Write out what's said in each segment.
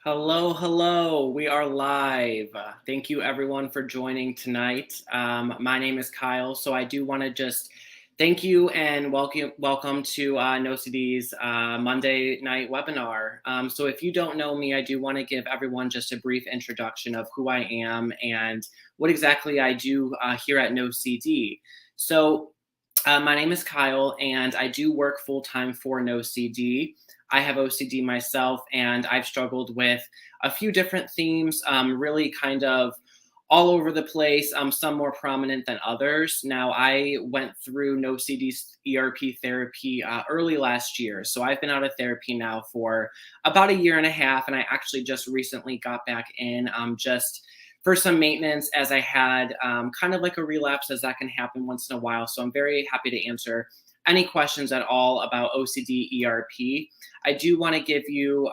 Hello, hello. We are live. Thank you, everyone, for joining tonight. My name is Kyle, so I do want to just thank you and welcome to NOCD's Monday night webinar. So, if you don't know me, I do want to give everyone just a brief introduction of who I am and what exactly I do here at NOCD. So, my name is Kyle, and I do work full time for NOCD. I have OCD myself, and I've struggled with a few different themes, really kind of all over the place, some more prominent than others. Now, I went through NOCD's ERP therapy early last year. So I've been out of therapy now for about a year and a half, and I actually just recently got back in just for some maintenance as I had kind of like a relapse, as that can happen once in a while. So I'm very happy to answer any questions at all about OCD ERP. I do want to give you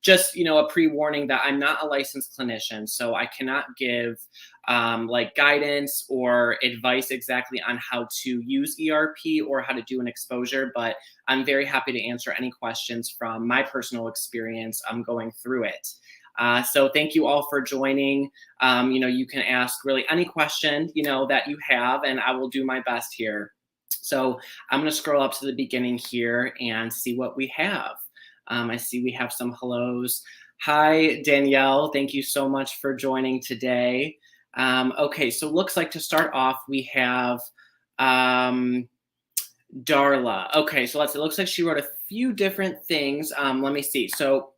just a pre-warning that I'm not a licensed clinician, so I cannot give like guidance or advice exactly on how to use ERP or how to do an exposure, but I'm very happy to answer any questions from my personal experience going through it. So thank you all for joining. You can ask really any question, that you have, and I will do my best here. So I'm going to scroll up to the beginning here and see what we have. I see we have some hellos. Hi, Danielle. Thank you so much for joining today. Okay, so looks like to start off, we have Darla. Okay, so it looks like she wrote a few different things. Let me see. So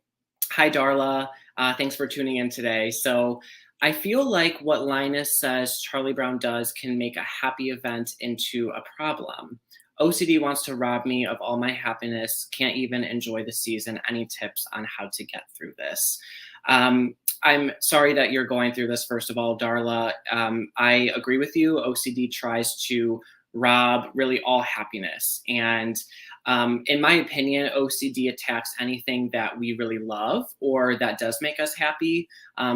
hi, Darla. Thanks for tuning in today. So I feel like what Linus says Charlie Brown does can make a happy event into a problem. OCD wants to rob me of all my happiness, can't even enjoy the season. Any tips on how to get through this? I'm sorry that you're going through this, first of all, Darla. I agree with you. OCD tries to rob really all happiness. And in my opinion, OCD attacks anything that we really love or that does make us happy.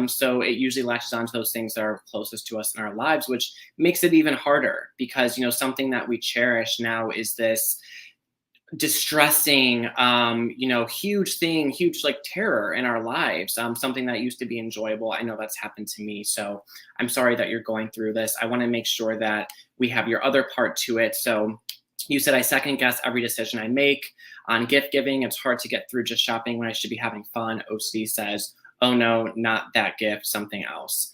So it usually latches onto those things that are closest to us in our lives, which makes it even harder because, something that we cherish now is this distressing, huge thing, huge like terror in our lives, something that used to be enjoyable. I know that's happened to me. So I'm sorry that you're going through this. I want to make sure that we have your other part to it. So you said I second guess every decision I make on gift giving. It's hard to get through just shopping when I should be having fun. OCD says, oh no, not that gift, something else.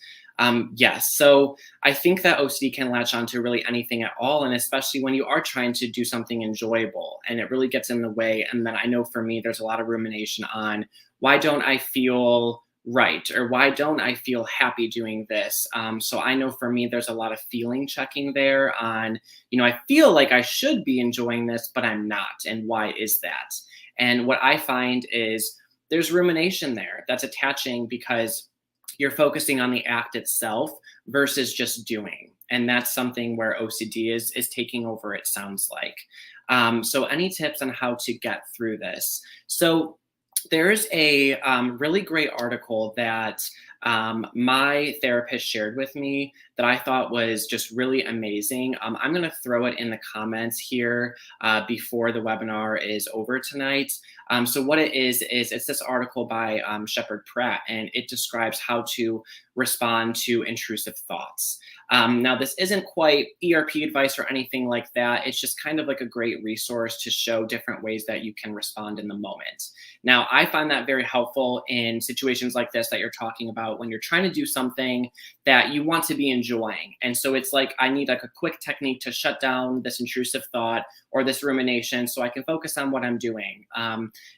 Yes, so I think that OCD can latch onto really anything at all, and especially when you are trying to do something enjoyable and it really gets in the way. And then I know for me, there's a lot of rumination on why don't I feel right or why don't I feel happy doing this? So I know for me, there's a lot of feeling checking there on, I feel like I should be enjoying this, but I'm not. And why is that? And what I find is there's rumination there that's attaching because you're focusing on the act itself versus just doing. And that's something where OCD is taking over, it sounds like. So any tips on how to get through this? So there's a really great article that my therapist shared with me that I thought was just really amazing. I'm going to throw it in the comments here before the webinar is over tonight. So what it is it's this article by Shepard Pratt, and it describes how to respond to intrusive thoughts. Now, this isn't quite ERP advice or anything like that. It's just kind of like a great resource to show different ways that you can respond in the moment. Now, I find that very helpful in situations like this that you're talking about when you're trying to do something that you want to be enjoying. And so it's like, I need like a quick technique to shut down this intrusive thought or this rumination so I can focus on what I'm doing.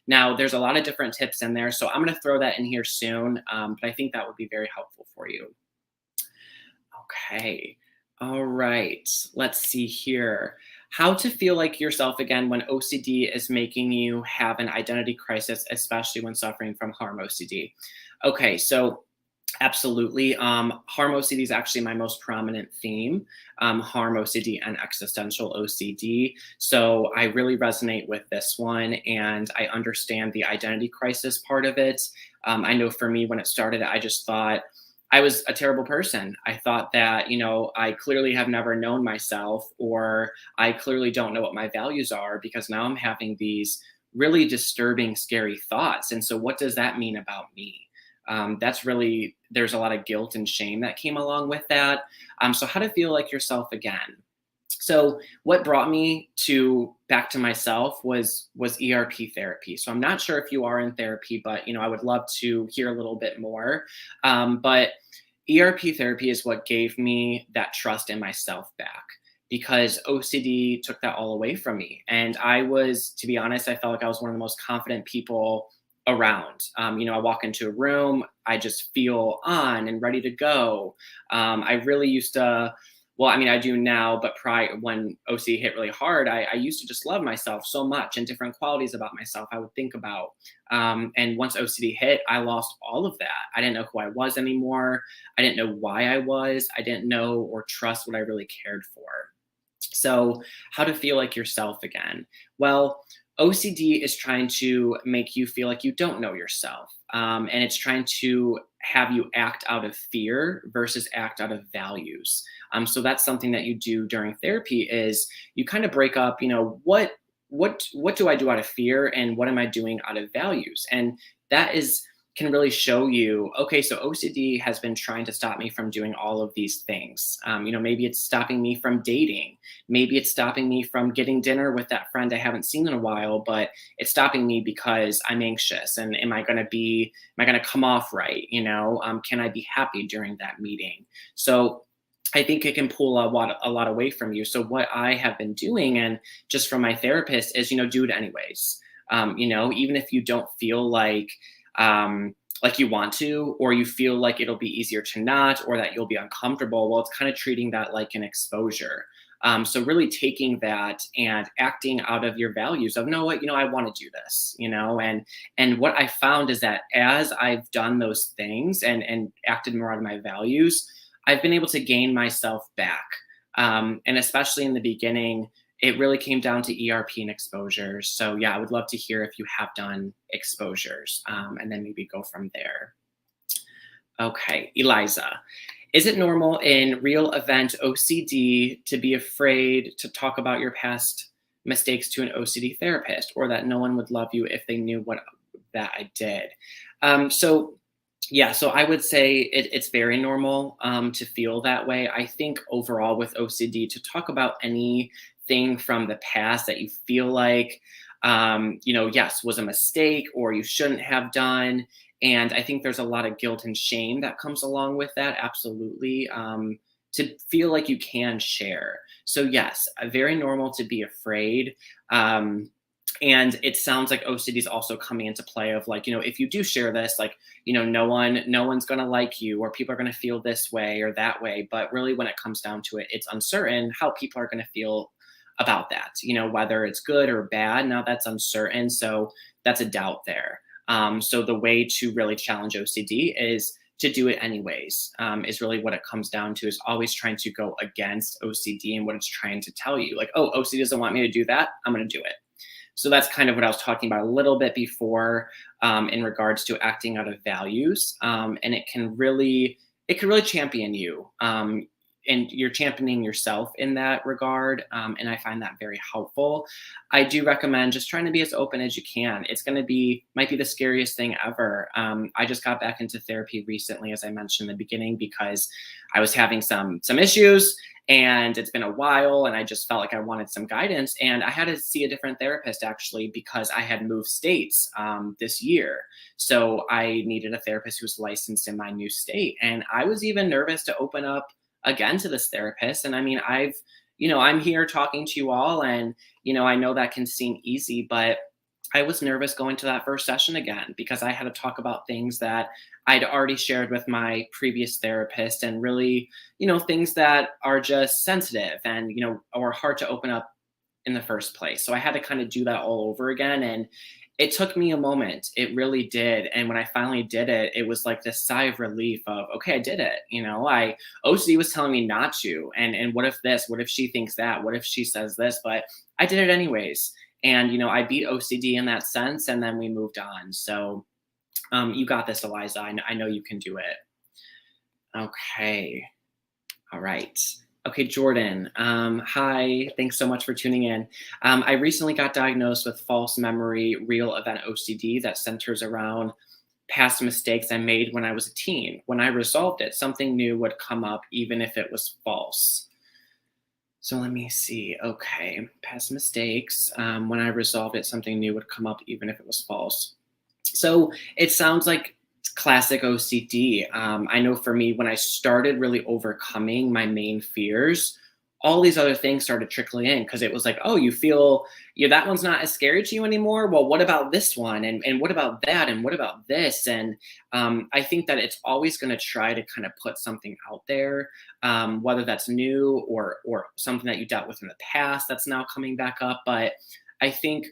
Now, there's a lot of different tips in there, so I'm going to throw that in here soon, but I think that would be very helpful for you. Okay. All right. Let's see here. How to feel like yourself again when OCD is making you have an identity crisis, especially when suffering from harm OCD. Okay, so absolutely. Harm OCD is actually my most prominent theme, harm OCD and existential OCD. So I really resonate with this one, and I understand the identity crisis part of it. I know for me, when it started, I just thought I was a terrible person. I thought that, I clearly have never known myself, or I clearly don't know what my values are, because now I'm having these really disturbing, scary thoughts. And so what does that mean about me? That's really, there's a lot of guilt and shame that came along with that. So how to feel like yourself again. So what brought me to back to myself was ERP therapy. So I'm not sure if you are in therapy, but I would love to hear a little bit more. But ERP therapy is what gave me that trust in myself back, because OCD took that all away from me. And I was, to be honest, I felt like I was one of the most confident people around. I walk into a room, I just feel on and ready to go. I really used to, well, I mean, I do now, but prior, when OCD hit really hard, I used to just love myself so much, and different qualities about myself I would think about. And once OCD hit, I lost all of that. I didn't know who I was anymore. I didn't know why I was. I didn't know or trust what I really cared for. So, how to feel like yourself again? Well, OCD is trying to make you feel like you don't know yourself. And it's trying to have you act out of fear versus act out of values. So that's something that you do during therapy is you kind of break up, what do I do out of fear and what am I doing out of values? And that is can really show you, okay, so OCD has been trying to stop me from doing all of these things. Maybe it's stopping me from dating. Maybe it's stopping me from getting dinner with that friend I haven't seen in a while, but it's stopping me because I'm anxious. And am I going to come off right? Can I be happy during that meeting? So I think it can pull a lot away from you. So what I have been doing, and just from my therapist, is do it anyways. Even if you don't feel like you want to, or you feel like it'll be easier to not, or that you'll be uncomfortable. Well, it's kind of treating that like an exposure. So really taking that and acting out of your values of, no, what, I want to do this, and what I found is that as I've done those things and acted more out of my values, I've been able to gain myself back. And especially in the beginning, it really came down to ERP and exposures. So yeah, I would love to hear if you have done exposures, and then maybe go from there. Okay, Eliza. Is it normal in real event OCD to be afraid to talk about your past mistakes to an OCD therapist, or that no one would love you if they knew what that I did? So I would say it's very normal to feel that way. I think overall with OCD, to talk about anything from the past that you feel like, yes, was a mistake or you shouldn't have done. And I think there's a lot of guilt and shame that comes along with that. Absolutely. To feel like you can share. So yes, very normal to be afraid. And it sounds like OCD is also coming into play of like, if you do share this, like, no one's going to like you, or people are going to feel this way or that way. But really, when it comes down to it, it's uncertain how people are going to feel about that, whether it's good or bad. Now that's uncertain. So that's a doubt there. So the way to really challenge OCD is to do it anyways, is really what it comes down to, is always trying to go against OCD and what it's trying to tell you. Like, oh, OCD doesn't want me to do that, I'm going to do it. So that's kind of what I was talking about a little bit before, in regards to acting out of values. And it can really champion you. And you're championing yourself in that regard. And I find that very helpful. I do recommend just trying to be as open as you can. It's going to might be the scariest thing ever. I just got back into therapy recently, as I mentioned in the beginning, because I was having some issues, and it's been a while, and I just felt like I wanted some guidance. And I had to see a different therapist, actually, because I had moved states this year. So I needed a therapist who was licensed in my new state. And I was even nervous to open up again to this therapist. And I mean, I'm here talking to you all, and, I know that can seem easy, but I was nervous going to that first session again, because I had to talk about things that I'd already shared with my previous therapist, and really, things that are just sensitive and, or hard to open up in the first place. So I had to kind of do that all over again. And it took me a moment. It really did. And when I finally did it, it was like this sigh of relief of, okay, I did it. OCD was telling me not to. And what if this? What if she thinks that? What if she says this? But I did it anyways. And, I beat OCD in that sense. And then we moved on. So you got this, Eliza. I know you can do it. Okay. All right. Okay, Jordan. Hi, thanks so much for tuning in. I recently got diagnosed with false memory real event OCD that centers around past mistakes I made when I was a teen. When I resolved it, something new would come up, even if it was false. So let me see. Okay, past mistakes. When I resolved it, something new would come up, even if it was false. So it sounds like classic OCD. I know for me, when I started really overcoming my main fears, all these other things started trickling in because it was like, oh, you feel that one's not as scary to you anymore. Well, what about this one? And what about that? And what about this? And I think that it's always going to try to kind of put something out there, whether that's new or something that you dealt with in the past that's now coming back up. But I think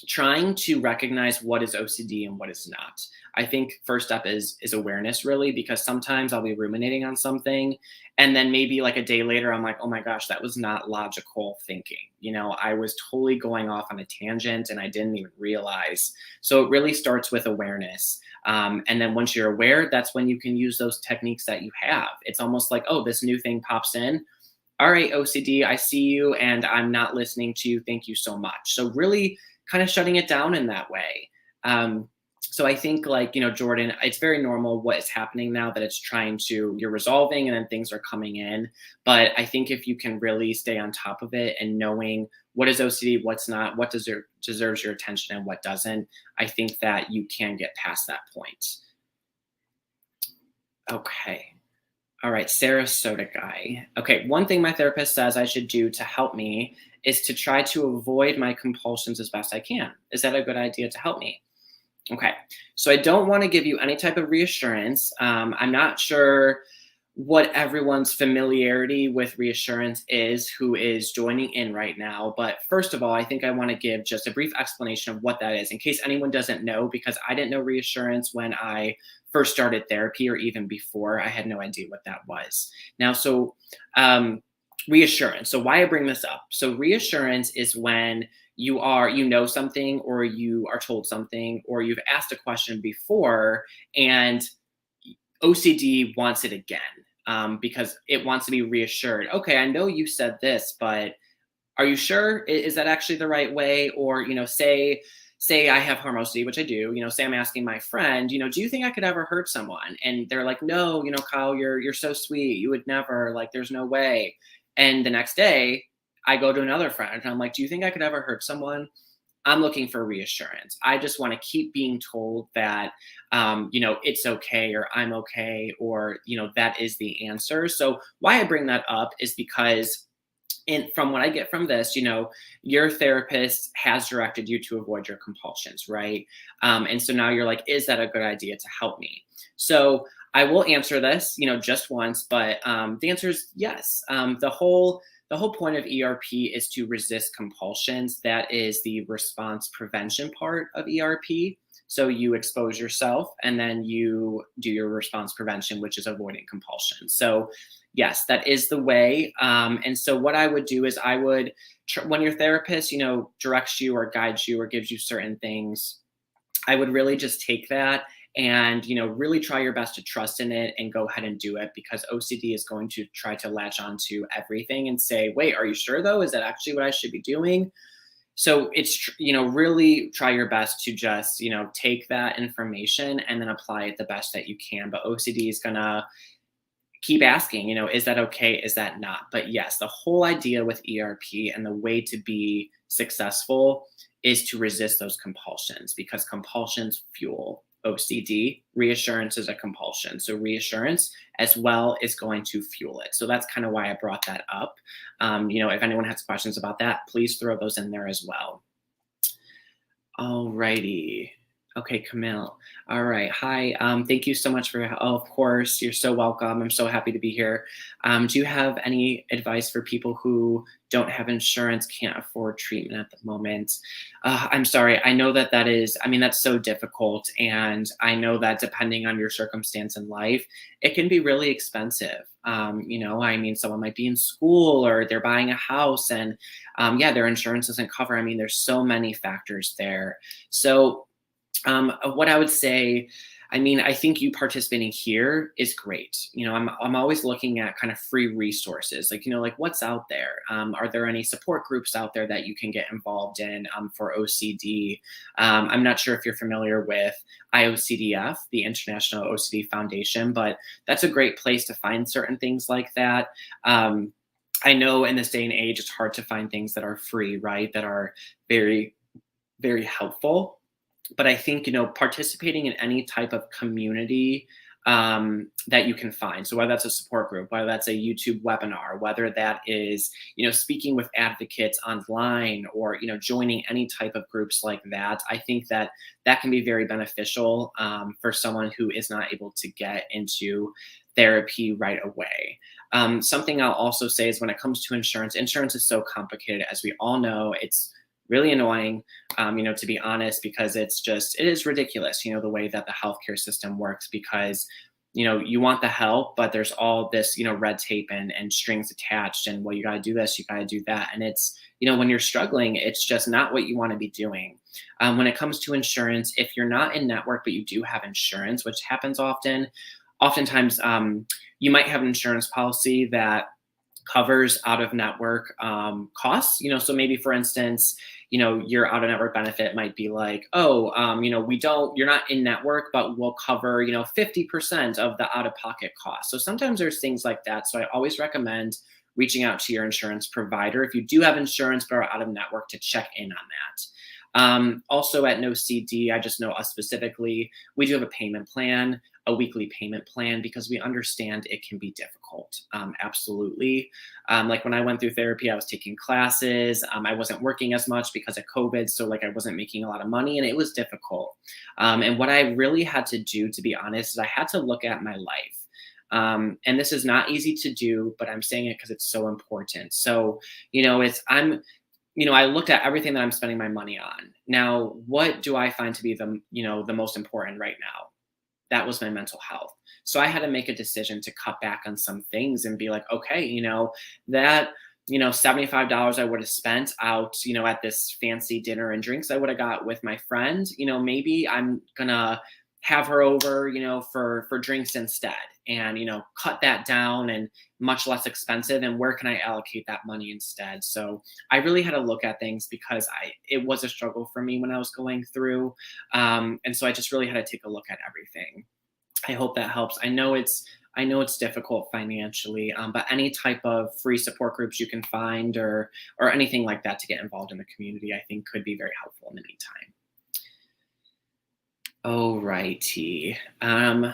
trying to recognize what is OCD and what is not. I think first step is awareness, really, because sometimes I'll be ruminating on something and then maybe like a day later I'm like, oh my gosh, that was not logical thinking. I was totally going off on a tangent and I didn't even realize. So it really starts with awareness. And then once you're aware, that's when you can use those techniques that you have. It's almost like, oh, this new thing pops in. All right, OCD, I see you and I'm not listening to you. Thank you so much. So really kind of shutting it down in that way. So I think like, Jordan, it's very normal what is happening now that it's you're resolving and then things are coming in. But I think if you can really stay on top of it and knowing what is OCD, what's not, what deserves your attention and what doesn't, I think that you can get past that point. Okay. All right, Sarasota guy. Okay, one thing my therapist says I should do to help me is to try to avoid my compulsions as best I can. Is that a good idea to help me? Okay, so I don't want to give you any type of reassurance. I'm not sure what everyone's familiarity with reassurance is who is joining in right now. But first of all, I think I want to give just a brief explanation of what that is in case anyone doesn't know, because I didn't know reassurance when I first started therapy or even before. I had no idea what that was. Now, reassurance. So why I bring this up. So reassurance is when you know something or you are told something or you've asked a question before and OCD wants it again, because it wants to be reassured. Okay, I know you said this, but are you sure? Is that actually the right way? Or, say I have harm OCD, which I do, say I'm asking my friend, do you think I could ever hurt someone? And they're like, no, Kyle, you're so sweet. You would never, like, there's no way. And the next day I go to another friend and I'm like, do you think I could ever hurt someone? I'm looking for reassurance. I just want to keep being told that, it's okay or I'm okay or, that is the answer. So why I bring that up is because from what I get from this, your therapist has directed you to avoid your compulsions, right? And so now you're like, is that a good idea to help me? So I will answer this, just once, but the answer is yes. The whole point of ERP is to resist compulsions. That is the response prevention part of ERP. So you expose yourself and then you do your response prevention, which is avoiding compulsion. So yes, that is the way. And so what I would do is when your therapist, directs you or guides you or gives you certain things, I would really just take that and really try your best to trust in it and go ahead and do it, because OCD is going to try to latch onto everything and say, wait, are you sure though? Is that actually what I should be doing? So it's really try your best to just take that information and then apply it the best that you can. But OCD is gonna keep asking, is that okay? Is that not? But yes, the whole idea with ERP and the way to be successful is to resist those compulsions, because compulsions fuel OCD. Reassurance is a compulsion. So reassurance as well is going to fuel it. So that's kind of why I brought that up. If anyone has questions about that, please throw those in there as well. All righty. Okay, Camille. All right. Hi. Thank you so much for. Oh, of course. You're so welcome. I'm so happy to be here. Do you have any advice for people who don't have insurance, can't afford treatment at the moment? I'm sorry. I know that's so difficult. And I know that depending on your circumstance in life, it can be really expensive. Someone might be in school or they're buying a house and their insurance doesn't cover. There's so many factors there. So what I would say, I mean, I think you participating here is great. I'm always looking at kind of free resources, like, like what's out there. Are there any support groups out there that you can get involved in for OCD? I'm not sure if you're familiar with IOCDF, the International OCD Foundation, but that's a great place to find certain things like that. I know in this day and age, it's hard to find things that are free, right? That are very, very helpful. But I think, participating in any type of community that you can find. So whether that's a support group, whether that's a YouTube webinar, whether that is, speaking with advocates online, or, joining any type of groups like that, I think that that can be very beneficial for someone who is not able to get into therapy right away. Something I'll also say is when it comes to insurance is so complicated, as we all know. It's really annoying, to be honest, because it is ridiculous, the way that the healthcare system works, because, you want the help, but there's all this, red tape and strings attached, and, well, you got to do this, you got to do that. And it's, when you're struggling, it's just not what you want to be doing. When it comes to insurance, if you're not in network, but you do have insurance, which happens oftentimes, you might have an insurance policy that covers out of network costs. So maybe, for instance, your out of network benefit might be like, oh, you're not in network, but we'll cover, 50% of the out of pocket costs. So sometimes there's things like that. So I always recommend reaching out to your insurance provider if you do have insurance but are out of network, to check in on that. Also at NOCD, I just know us specifically, we do have a payment plan, a weekly payment plan, because we understand it can be difficult. Absolutely. Like when I went through therapy, I was taking classes. I wasn't working as much because of COVID. So I wasn't making a lot of money, and it was difficult. And what I really had to do, to be honest, is I had to look at my life. And this is not easy to do, but I'm saying it because it's so important. So, I looked at everything that I'm spending my money on. Now, what do I find to be the most important right now? That was my mental health. So I had to make a decision to cut back on some things and be like, okay, that, $75 I would have spent out, at this fancy dinner and drinks I would have got with my friend, maybe I'm gonna have her over, for drinks instead, and, cut that down, and much less expensive. And where can I allocate that money instead? So I really had to look at things, because it was a struggle for me when I was going through. And so I just really had to take a look at everything. I hope that helps. I know it's difficult financially, but any type of free support groups you can find, or anything like that to get involved in the community, I think could be very helpful in the meantime. Alrighty.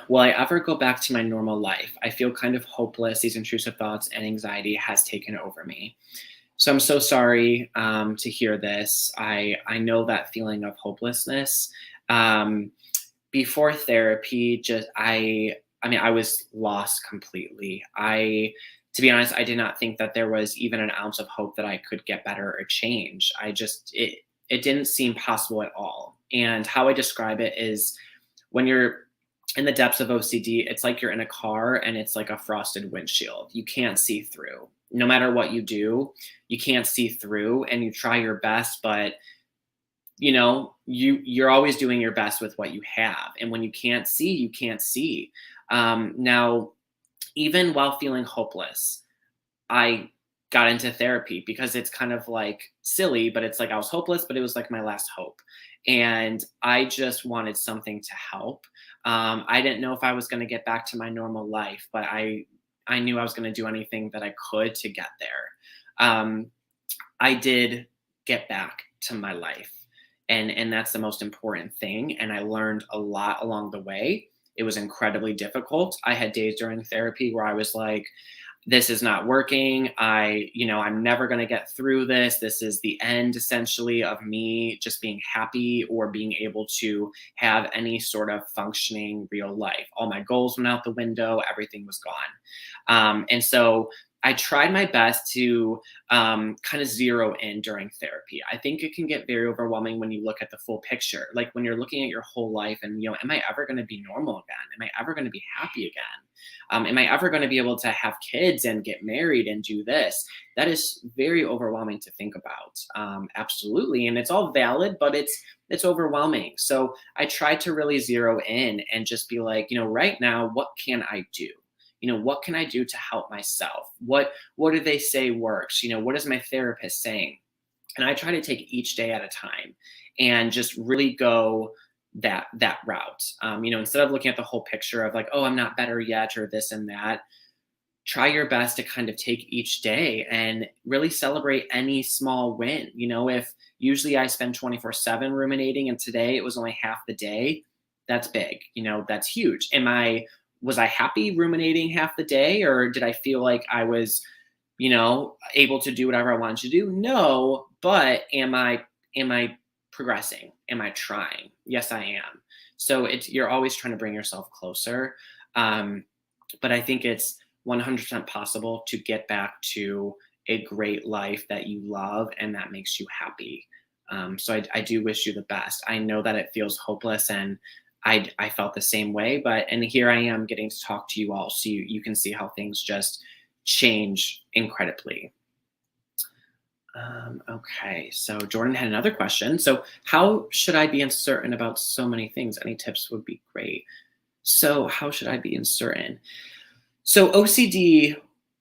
Will I ever go back to my normal life? I feel kind of hopeless. These intrusive thoughts and anxiety has taken over me. So I'm so sorry to hear this. I know that feeling of hopelessness. Before therapy, I was lost completely. To be honest, I did not think that there was even an ounce of hope that I could get better or change. It didn't seem possible at all. And how I describe it is, when you're in the depths of OCD, it's like you're in a car and it's like a frosted windshield. You can't see through. No matter what you do, you can't see through, and you try your best, but you're always doing your best with what you have. And when you can't see, you can't see. Now, even while feeling hopeless, I got into therapy, because it's kind of like silly, but it's like I was hopeless, but it was like my last hope. And I just wanted something to help. I didn't know if I was going to get back to my normal life, but I knew I was going to do anything that I could to get there. I did get back to my life. And that's the most important thing. And I learned a lot along the way. It was incredibly difficult. I had days during therapy where I was like, this is not working. I'm never going to get through this. This is the end, essentially, of me just being happy or being able to have any sort of functioning real life. All my goals went out the window. Everything was gone. And so I tried my best to kind of zero in during therapy. I think it can get very overwhelming when you look at the full picture. Like when you're looking at your whole life and, am I ever going to be normal again? Am I ever going to be happy again? Am I ever going to be able to have kids and get married and do this? That is very overwhelming to think about. Absolutely. And it's all valid, but it's overwhelming. So I tried to really zero in and just be like, right now, what can I do? What can I do to help myself? What do they say works? What is my therapist saying? And I try to take each day at a time and just really go that route. Instead of looking at the whole picture of like, oh, I'm not better yet or this and that, try your best to kind of take each day and really celebrate any small win. If usually I spend 24/7 ruminating and today it was only half the day, that's big. That's huge. Was I happy ruminating half the day, or did I feel like I was, able to do whatever I wanted to do? No, but am I progressing? Am I trying? Yes, I am. So you're always trying to bring yourself closer. But I think it's 100% possible to get back to a great life that you love and that makes you happy. So I do wish you the best. I know that it feels hopeless, and I felt the same way, and here I am getting to talk to you all, so you can see how things just change incredibly. Okay, so Jordan had another question. So how should I be uncertain about so many things? Any tips would be great. So how should I be uncertain? So OCD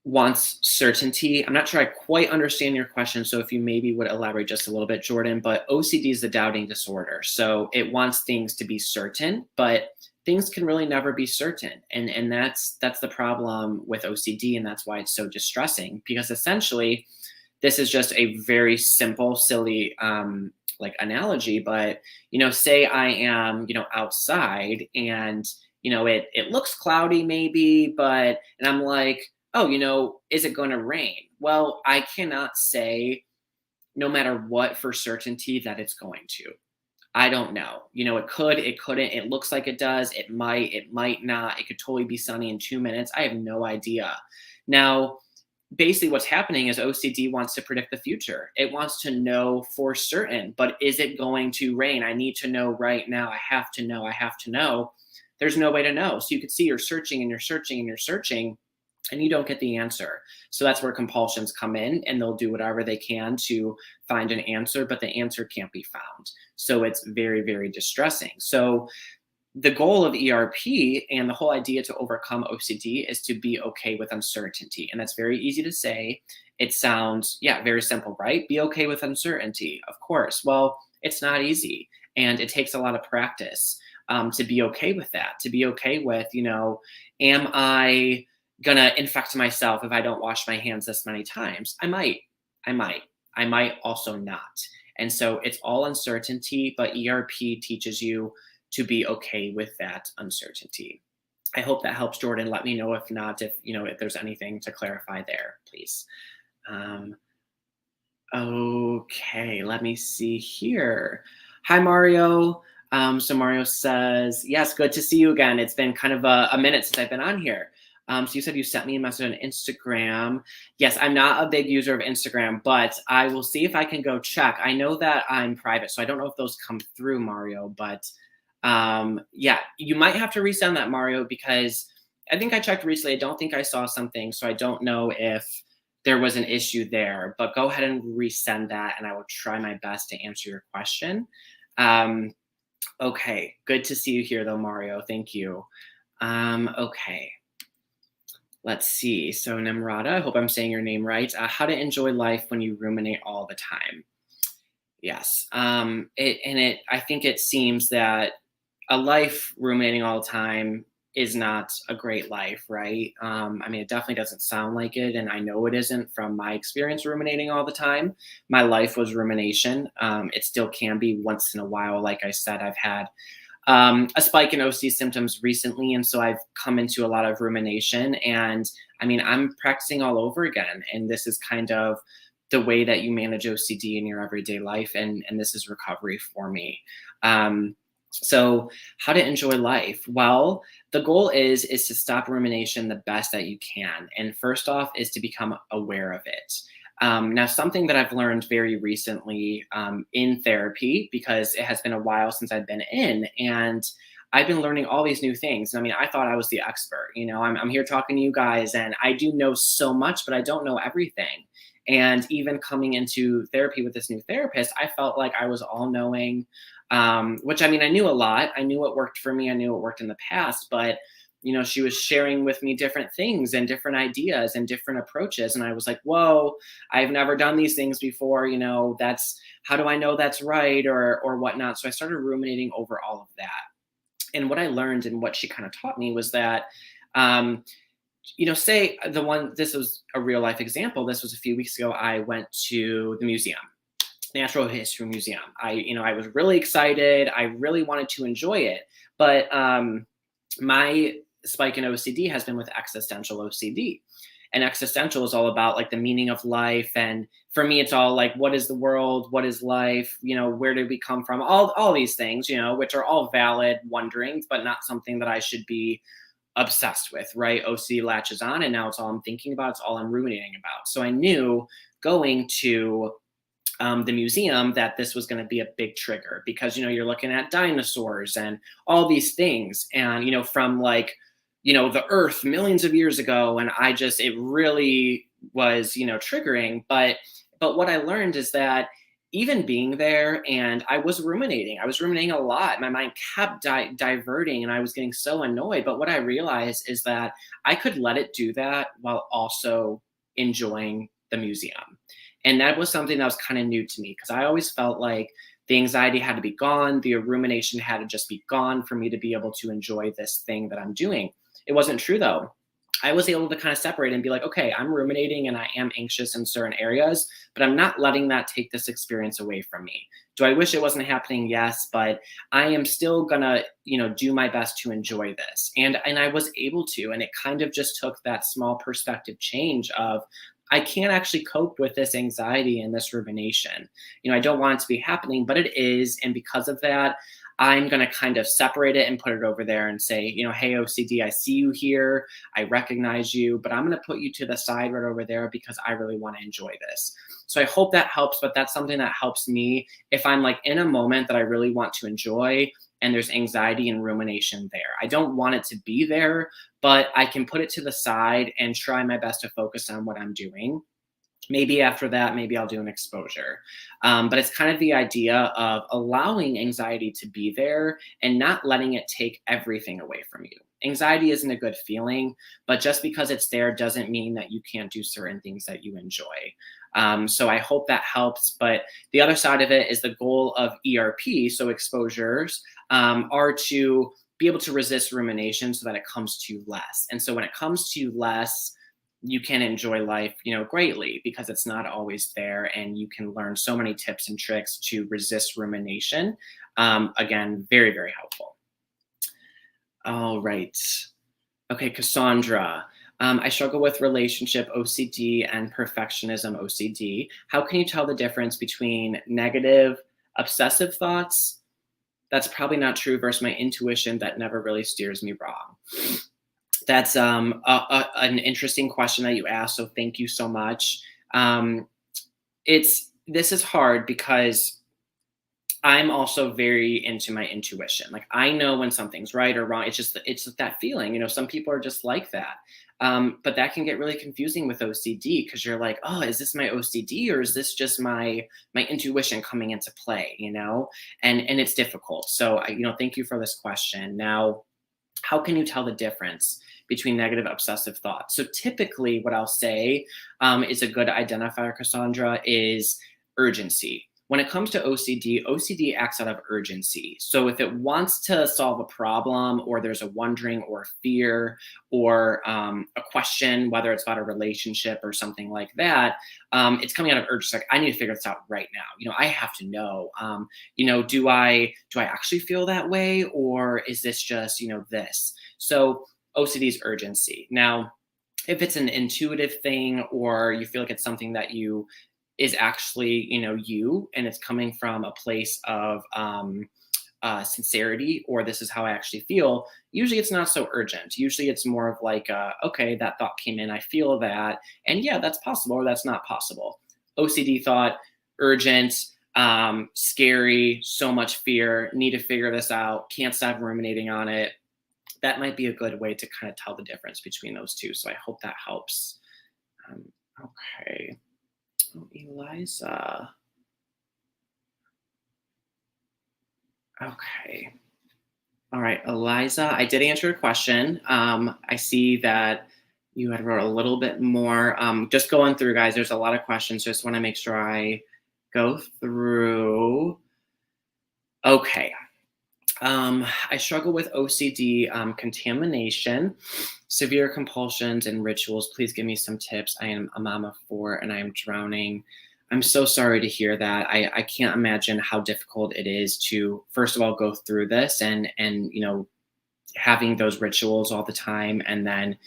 wants certainty. I'm not sure I quite understand your question, so if you maybe would elaborate just a little bit, Jordan, but OCD is the doubting disorder. So it wants things to be certain, but things can really never be certain. And that's the problem with OCD, and that's why it's so distressing, because essentially this is just a very simple, silly like analogy, but say I am, outside and it looks cloudy maybe, and I'm like, oh, is it going to rain? Well, I cannot say no matter what for certainty that it's going to. I don't know. It could, it couldn't. It looks like it does. It might not. It could totally be sunny in 2 minutes. I have no idea. Now, basically what's happening is OCD wants to predict the future. It wants to know for certain, but is it going to rain? I need to know right now. I have to know. I have to know. There's no way to know. So you can see you're searching and you're searching and you're searching, and you don't get the answer. So that's where compulsions come in, and they'll do whatever they can to find an answer, but the answer can't be found. So it's very, very distressing. So the goal of ERP and the whole idea to overcome OCD is to be okay with uncertainty. And that's very easy to say. It sounds, very simple, right? Be okay with uncertainty, of course. Well, it's not easy, and it takes a lot of practice to be okay with that, to be okay with, am I gonna infect myself if I don't wash my hands this many times? I might also not. And so it's all uncertainty, but ERP teaches you to be okay with that uncertainty. I hope that helps, Jordan. Let me know if not, if there's anything to clarify there, please. Okay, let me see here. Hi, Mario. So Mario says, yes, good to see you again. It's been kind of a minute since I've been on here. So you said you sent me a message on Instagram. Yes, I'm not a big user of Instagram, but I will see if I can go check. I know that I'm private, so I don't know if those come through, Mario, but you might have to resend that, Mario, because I think I checked recently. I don't think I saw something, so I don't know if there was an issue there, but go ahead and resend that, and I will try my best to answer your question. Okay, good to see you here, though, Mario. Thank you. Okay. Let's see. So Nimrata, I hope I'm saying your name right. How to enjoy life when you ruminate all the time. Yes. I think it seems that a life ruminating all the time is not a great life, right? It definitely doesn't sound like it, and I know it isn't from my experience ruminating all the time. My life was rumination. It still can be once in a while. Like I said, I've had a spike in OCD symptoms recently, and so I've come into a lot of rumination, and I'm practicing all over again, and this is kind of the way that you manage OCD in your everyday life, and this is recovery for me. So how to enjoy life? Well, the goal is to stop rumination the best that you can. And first off is to become aware of it. Now, something that I've learned very recently in therapy, because it has been a while since I've been in, and I've been learning all these new things. I mean, I thought I was the expert. I'm here talking to you guys, and I do know so much, but I don't know everything. And even coming into therapy with this new therapist, I felt like I was all knowing, which I mean, I knew a lot. I knew what worked for me. I knew what worked in the past, but she was sharing with me different things and different ideas and different approaches. And I was like, whoa, I've never done these things before. That's, how do I know that's right, or whatnot? So I started ruminating over all of that. And what I learned and what she kind of taught me was that, say this was a real life example. This was a few weeks ago. I went to the museum, Natural History Museum. I was really excited. I really wanted to enjoy it. But my spike in OCD has been with existential OCD. And existential is all about like the meaning of life. And for me, it's all like, what is the world? What is life? Where did we come from? All these things, which are all valid wonderings, but not something that I should be obsessed with, right? OCD latches on, and now it's all I'm thinking about. It's all I'm ruminating about. So I knew going to the museum that this was going to be a big trigger, because you're looking at dinosaurs and all these things, and from like the earth millions of years ago, and it really was triggering. But what I learned is that even being there, and I was ruminating a lot. My mind kept diverting, and I was getting so annoyed. But what I realized is that I could let it do that while also enjoying the museum. And that was something that was kind of new to me, because I always felt like the anxiety had to be gone, the rumination had to just be gone for me to be able to enjoy this thing that I'm doing. It wasn't true though. I was able to kind of separate and be like, okay, I'm ruminating and I am anxious in certain areas, but I'm not letting that take this experience away from me. Do I wish it wasn't happening? Yes, but I am still gonna, do my best to enjoy this. And I was able to, and it kind of just took that small perspective change of, I can't actually cope with this anxiety and this rumination. I don't want it to be happening, but it is. And because of that, I'm going to kind of separate it and put it over there and say, hey, OCD, I see you here. I recognize you, but I'm going to put you to the side right over there because I really want to enjoy this. So I hope that helps, but that's something that helps me if I'm like in a moment that I really want to enjoy and there's anxiety and rumination there. I don't want it to be there, but I can put it to the side and try my best to focus on what I'm doing. Maybe after that, maybe I'll do an exposure. But it's kind of the idea of allowing anxiety to be there and not letting it take everything away from you. Anxiety isn't a good feeling, but just because it's there doesn't mean that you can't do certain things that you enjoy. So I hope that helps. But the other side of it is the goal of ERP, so exposures, are to be able to resist rumination so that it comes to you less. And so when it comes to you less, you can enjoy life, greatly, because it's not always there, and you can learn so many tips and tricks to resist rumination. Again, very, very helpful. All right. Okay, Cassandra. I struggle with relationship OCD and perfectionism OCD. How can you tell the difference between negative, obsessive thoughts? That's probably not true versus my intuition that never really steers me wrong. That's an interesting question that you asked. So thank you so much. This is hard because I'm also very into my intuition. Like I know when something's right or wrong. It's just that feeling. Some people are just like that. But that can get really confusing with OCD, because you're like, oh, is this my OCD or is this just my intuition coming into play? And it's difficult. So thank you for this question. Now, how can you tell the difference between negative obsessive thoughts? So typically what I'll say is a good identifier, Cassandra, is urgency. When it comes to OCD, OCD acts out of urgency. So if it wants to solve a problem, or there's a wondering or a fear or a question, whether it's about a relationship or something like that, it's coming out of urgency. Like, I need to figure this out right now. I have to know, do I actually feel that way? Or is this just, this? So OCD is urgency. Now, if it's an intuitive thing, or you feel like it's something that is actually, you, and it's coming from a place of sincerity, or this is how I actually feel, usually it's not so urgent. Usually it's more of like, okay, that thought came in, I feel that, and yeah, that's possible or that's not possible. OCD thought, urgent, scary, so much fear, need to figure this out, can't stop ruminating on it. That might be a good way to kind of tell the difference between those two. So I hope that helps. Um, okay. Oh, Eliza. Okay. All right, Eliza, I did answer your question. I see that you had wrote a little bit more. Just going through, guys, there's a lot of questions. Just want to make sure I go through. Okay. I struggle with OCD, contamination, severe compulsions, and rituals. Please give me some tips. I am a mom of 4 and I am drowning. I'm so sorry to hear that. I can't imagine how difficult it is to, first of all, go through this and having those rituals all the time, and then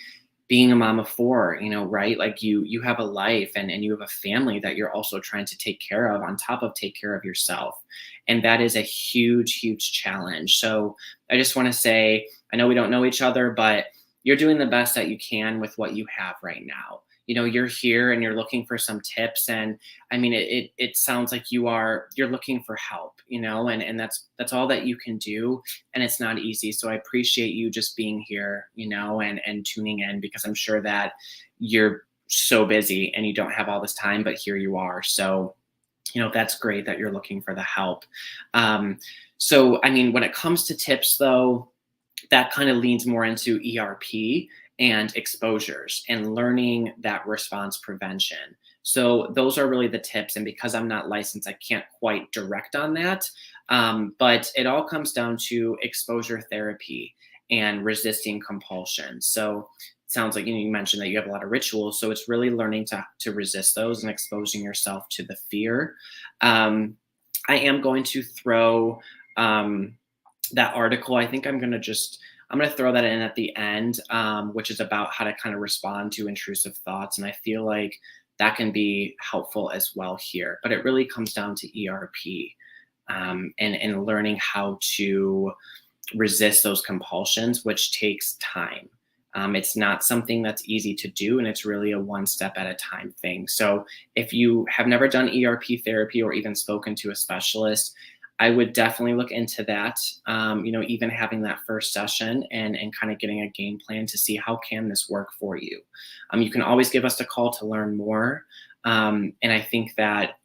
being a mom of 4, right? Like you have a life and you have a family that you're also trying to take care of on top of take care of yourself. And that is a huge, huge challenge. So I just want to say, I know we don't know each other, but you're doing the best that you can with what you have right now. You're here and you're looking for some tips. And I mean, it sounds like you're looking for help, and that's all that you can do. And it's not easy. So I appreciate you just being here, and tuning in, because I'm sure that you're so busy and you don't have all this time, but here you are. So, that's great that you're looking for the help. So, I mean, when it comes to tips though, that kind of leans more into ERP and exposures and learning that response prevention. So those are really the tips. And because I'm not licensed, I can't quite direct on that. But it all comes down to exposure therapy and resisting compulsion. So it sounds like you mentioned that you have a lot of rituals. So it's really learning to resist those and exposing yourself to the fear. I am going to throw that article. I think I'm going to throw that in at the end, which is about how to kind of respond to intrusive thoughts. And I feel like that can be helpful as well here. But it really comes down to ERP, and learning how to resist those compulsions, which takes time. It's not something that's easy to do, and it's really a one step at a time thing. So if you have never done ERP therapy or even spoken to a specialist, I would definitely look into that, even having that first session and kind of getting a game plan to see how can this work for you. You can always give us a call to learn more. And I think that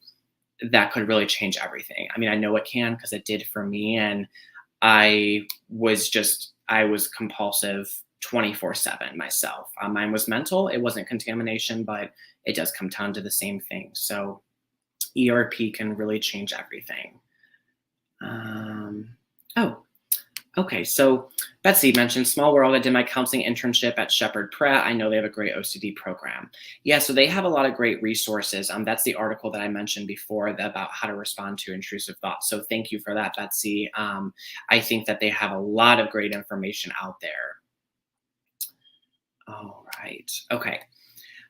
could really change everything. I mean, I know it can because it did for me. And I was compulsive 24/7 myself. Mine was mental. It wasn't contamination, but it does come down to the same thing. So ERP can really change everything. Okay. So Betsy mentioned Small World. I did my counseling internship at Shepherd Pratt. I know they have a great OCD program. Yeah, so they have a lot of great resources. That's the article that I mentioned before about how to respond to intrusive thoughts. So thank you for that, Betsy. I think that they have a lot of great information out there. All right. Okay.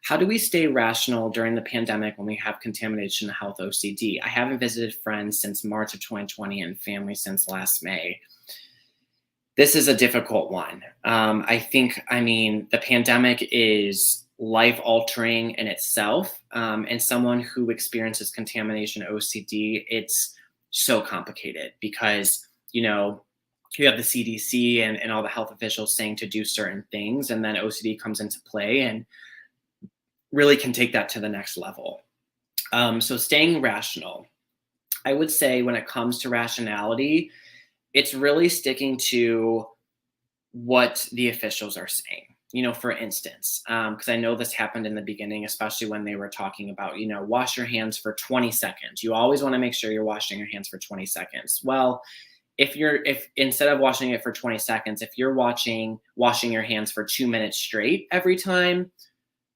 How do we stay rational during the pandemic when we have contamination and health OCD? I haven't visited friends since March of 2020 and family since last May. This is a difficult one. The pandemic is life-altering in itself. And someone who experiences contamination OCD, it's so complicated because, you have the CDC and all the health officials saying to do certain things, and then OCD comes into play and really can take that to the next level. So staying rational, I would say when it comes to rationality, it's really sticking to what the officials are saying. For instance, because I know this happened in the beginning, especially when they were talking about, wash your hands for 20 seconds. You always want to make sure you're washing your hands for 20 seconds. Well, if instead of washing it for 20 seconds, if you're washing your hands for 2 minutes straight every time,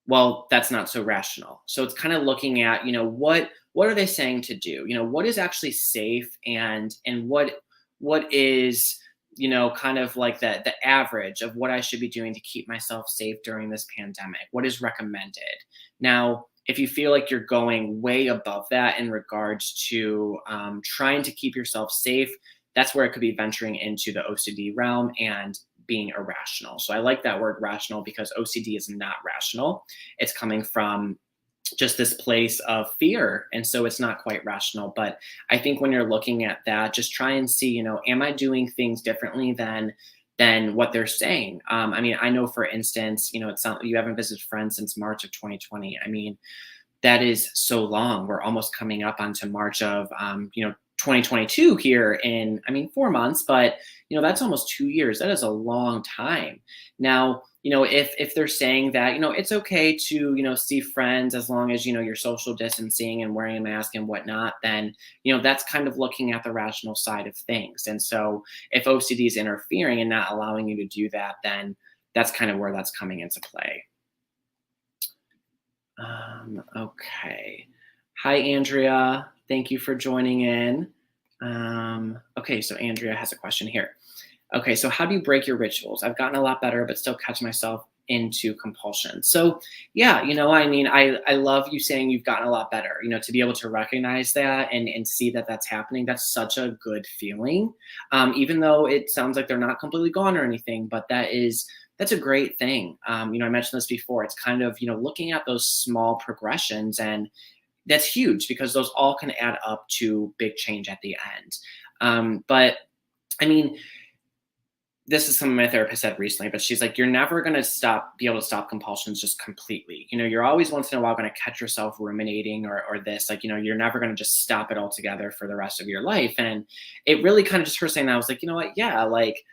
well, that's not so rational. So it's kind of looking at, what are they saying to do? What is actually safe and what is, kind of like the average of what I should be doing to keep myself safe during this pandemic? What is recommended? Now, if you feel like you're going way above that in regards to trying to keep yourself safe, that's where it could be venturing into the OCD realm and being irrational. So I like that word rational because OCD is not rational. It's coming from just this place of fear. And so it's not quite rational. But I think when you're looking at that, just try and see, am I doing things differently than what they're saying? I mean, I know, for instance, it's not, you haven't visited friends since March of 2020. I mean, that is so long. We're almost coming up onto March of 2022 here in, 4 months, but that's almost 2 years. That is a long time. Now, if they're saying that, it's okay to, see friends as long as, you're social distancing and wearing a mask and whatnot, then, that's kind of looking at the rational side of things. And so if OCD is interfering and not allowing you to do that, then that's kind of where that's coming into play. Okay. Hi, Andrea. Thank you for joining in. Okay, so Andrea has a question here. Okay, so how do you break your rituals? I've gotten a lot better, but still catch myself into compulsion. So yeah, I love you saying you've gotten a lot better, to be able to recognize that and see that that's happening. That's such a good feeling. Even though it sounds like they're not completely gone or anything, but that's a great thing. I mentioned this before. It's kind of, looking at those small progressions, and that's huge because those all can add up to big change at the end. But I mean, this is something my therapist said recently, but she's like, you're never going to be able to stop compulsions just completely. You're always once in a while going to catch yourself ruminating or this, like, you're never going to just stop it altogether for the rest of your life. And it really kind of just her saying that, I was like, you know what? Yeah, like,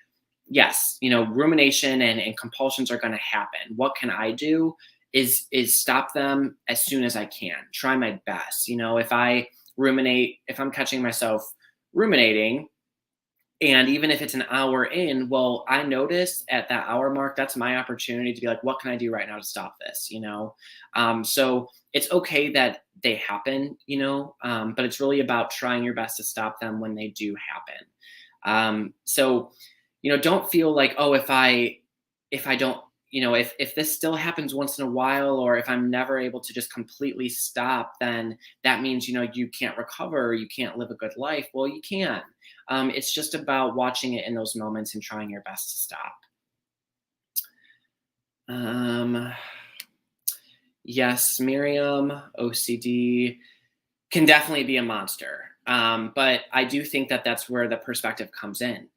yes, rumination and compulsions are going to happen. What can I do is stop them as soon as I can. Try my best. If I ruminate, if I'm catching myself ruminating, and even if it's an hour in, well, I notice at that hour mark, that's my opportunity to be like, what can I do right now to stop this? So it's okay that they happen, but it's really about trying your best to stop them when they do happen. So don't feel like, oh, if I don't, if this still happens once in a while, or if I'm never able to just completely stop, then that means, you can't recover, or you can't live a good life. Well, you can. It's just about watching it in those moments and trying your best to stop. Yes, Miriam, OCD can definitely be a monster. But I do think that that's where the perspective comes in.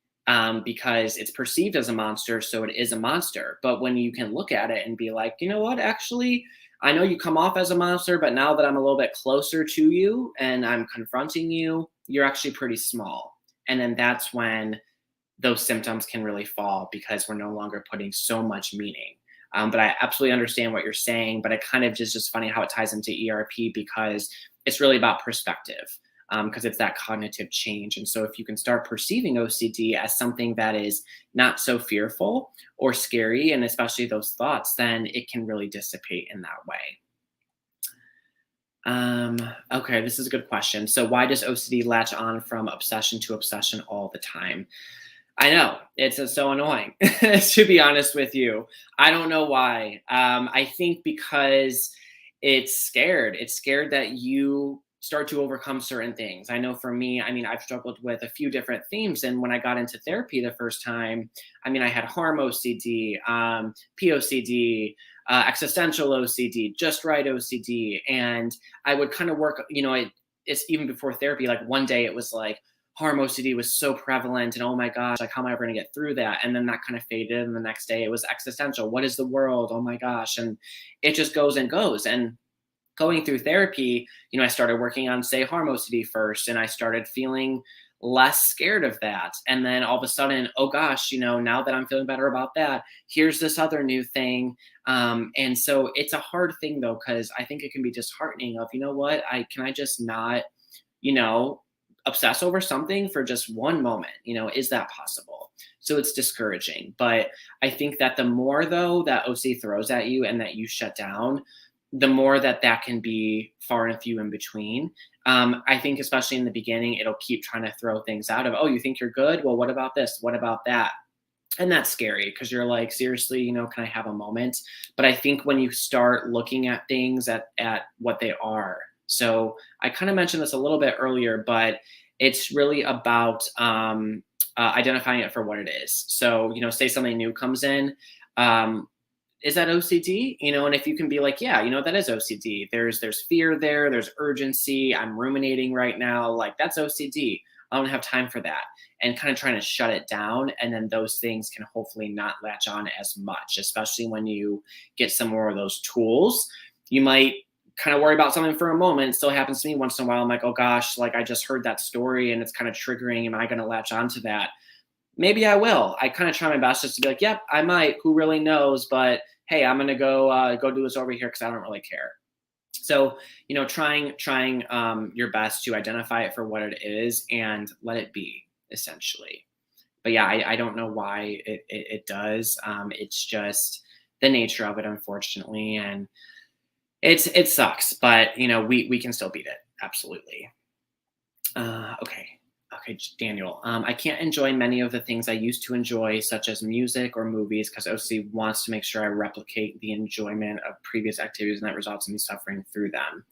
Because it's perceived as a monster, so it is a monster. But when you can look at it and be like, you know what, actually, I know you come off as a monster, but now that I'm a little bit closer to you and I'm confronting you, you're actually pretty small. And then that's when those symptoms can really fall, because we're no longer putting so much meaning. But I absolutely understand what you're saying, but it kind of just funny how it ties into ERP, because it's really about perspective. Because it's that cognitive change. And so if you can start perceiving OCD as something that is not so fearful or scary, and especially those thoughts, then it can really dissipate in that way. Okay, this is a good question. So why does OCD latch on from obsession to obsession all the time? I know, it's so annoying, to be honest with you. I don't know why. I think because it's scared. It's scared that you start to overcome certain things. I know for me, I've struggled with a few different themes. And when I got into therapy the first time, I had harm OCD, POCD, existential OCD, just right OCD. And I would kind of work, it's even before therapy, like one day it was like, harm OCD was so prevalent, and oh my gosh, like how am I ever going to get through that? And then that kind of faded. And the next day it was existential. What is the world? Oh my gosh. And it just goes and goes. And going through therapy, I started working on, say, harm OCD first, and I started feeling less scared of that. And then all of a sudden, oh gosh, now that I'm feeling better about that, here's this other new thing. And so it's a hard thing though, because I think it can be disheartening of, what, can I just not, obsess over something for just one moment? Is that possible? So it's discouraging. But I think that the more though that OCD throws at you and that you shut down, the more that can be far and few in between. I think especially in the beginning, it'll keep trying to throw things out of, oh, you think you're good? Well, what about this? What about that? And that's scary, because you're like, seriously, can I have a moment? But I think when you start looking at things at what they are. So I kind of mentioned this a little bit earlier, but It's really about identifying it for what it is. So, say something new comes in. Um, is that OCD? And if you can be like, yeah, that is OCD. There's fear there. There's urgency. I'm ruminating right now. Like, that's OCD. I don't have time for that. And kind of trying to shut it down. And then those things can hopefully not latch on as much, especially when you get some more of those tools. You might kind of worry about something for a moment. It still happens to me once in a while. I'm like, oh gosh, like I just heard that story and it's kind of triggering. Am I going to latch onto that? Maybe I will. I kind of try my best just to be like, yep, I might. Who really knows? But hey, I'm gonna go do this over here because I don't really care. So, trying your best to identify it for what it is and let it be, essentially. But yeah, I don't know why it does. It's just the nature of it, unfortunately, and it sucks. But we can still beat it. Absolutely. Okay. Okay, Daniel. I can't enjoy many of the things I used to enjoy, such as music or movies, because OCD wants to make sure I replicate the enjoyment of previous activities, and that results in me suffering through them.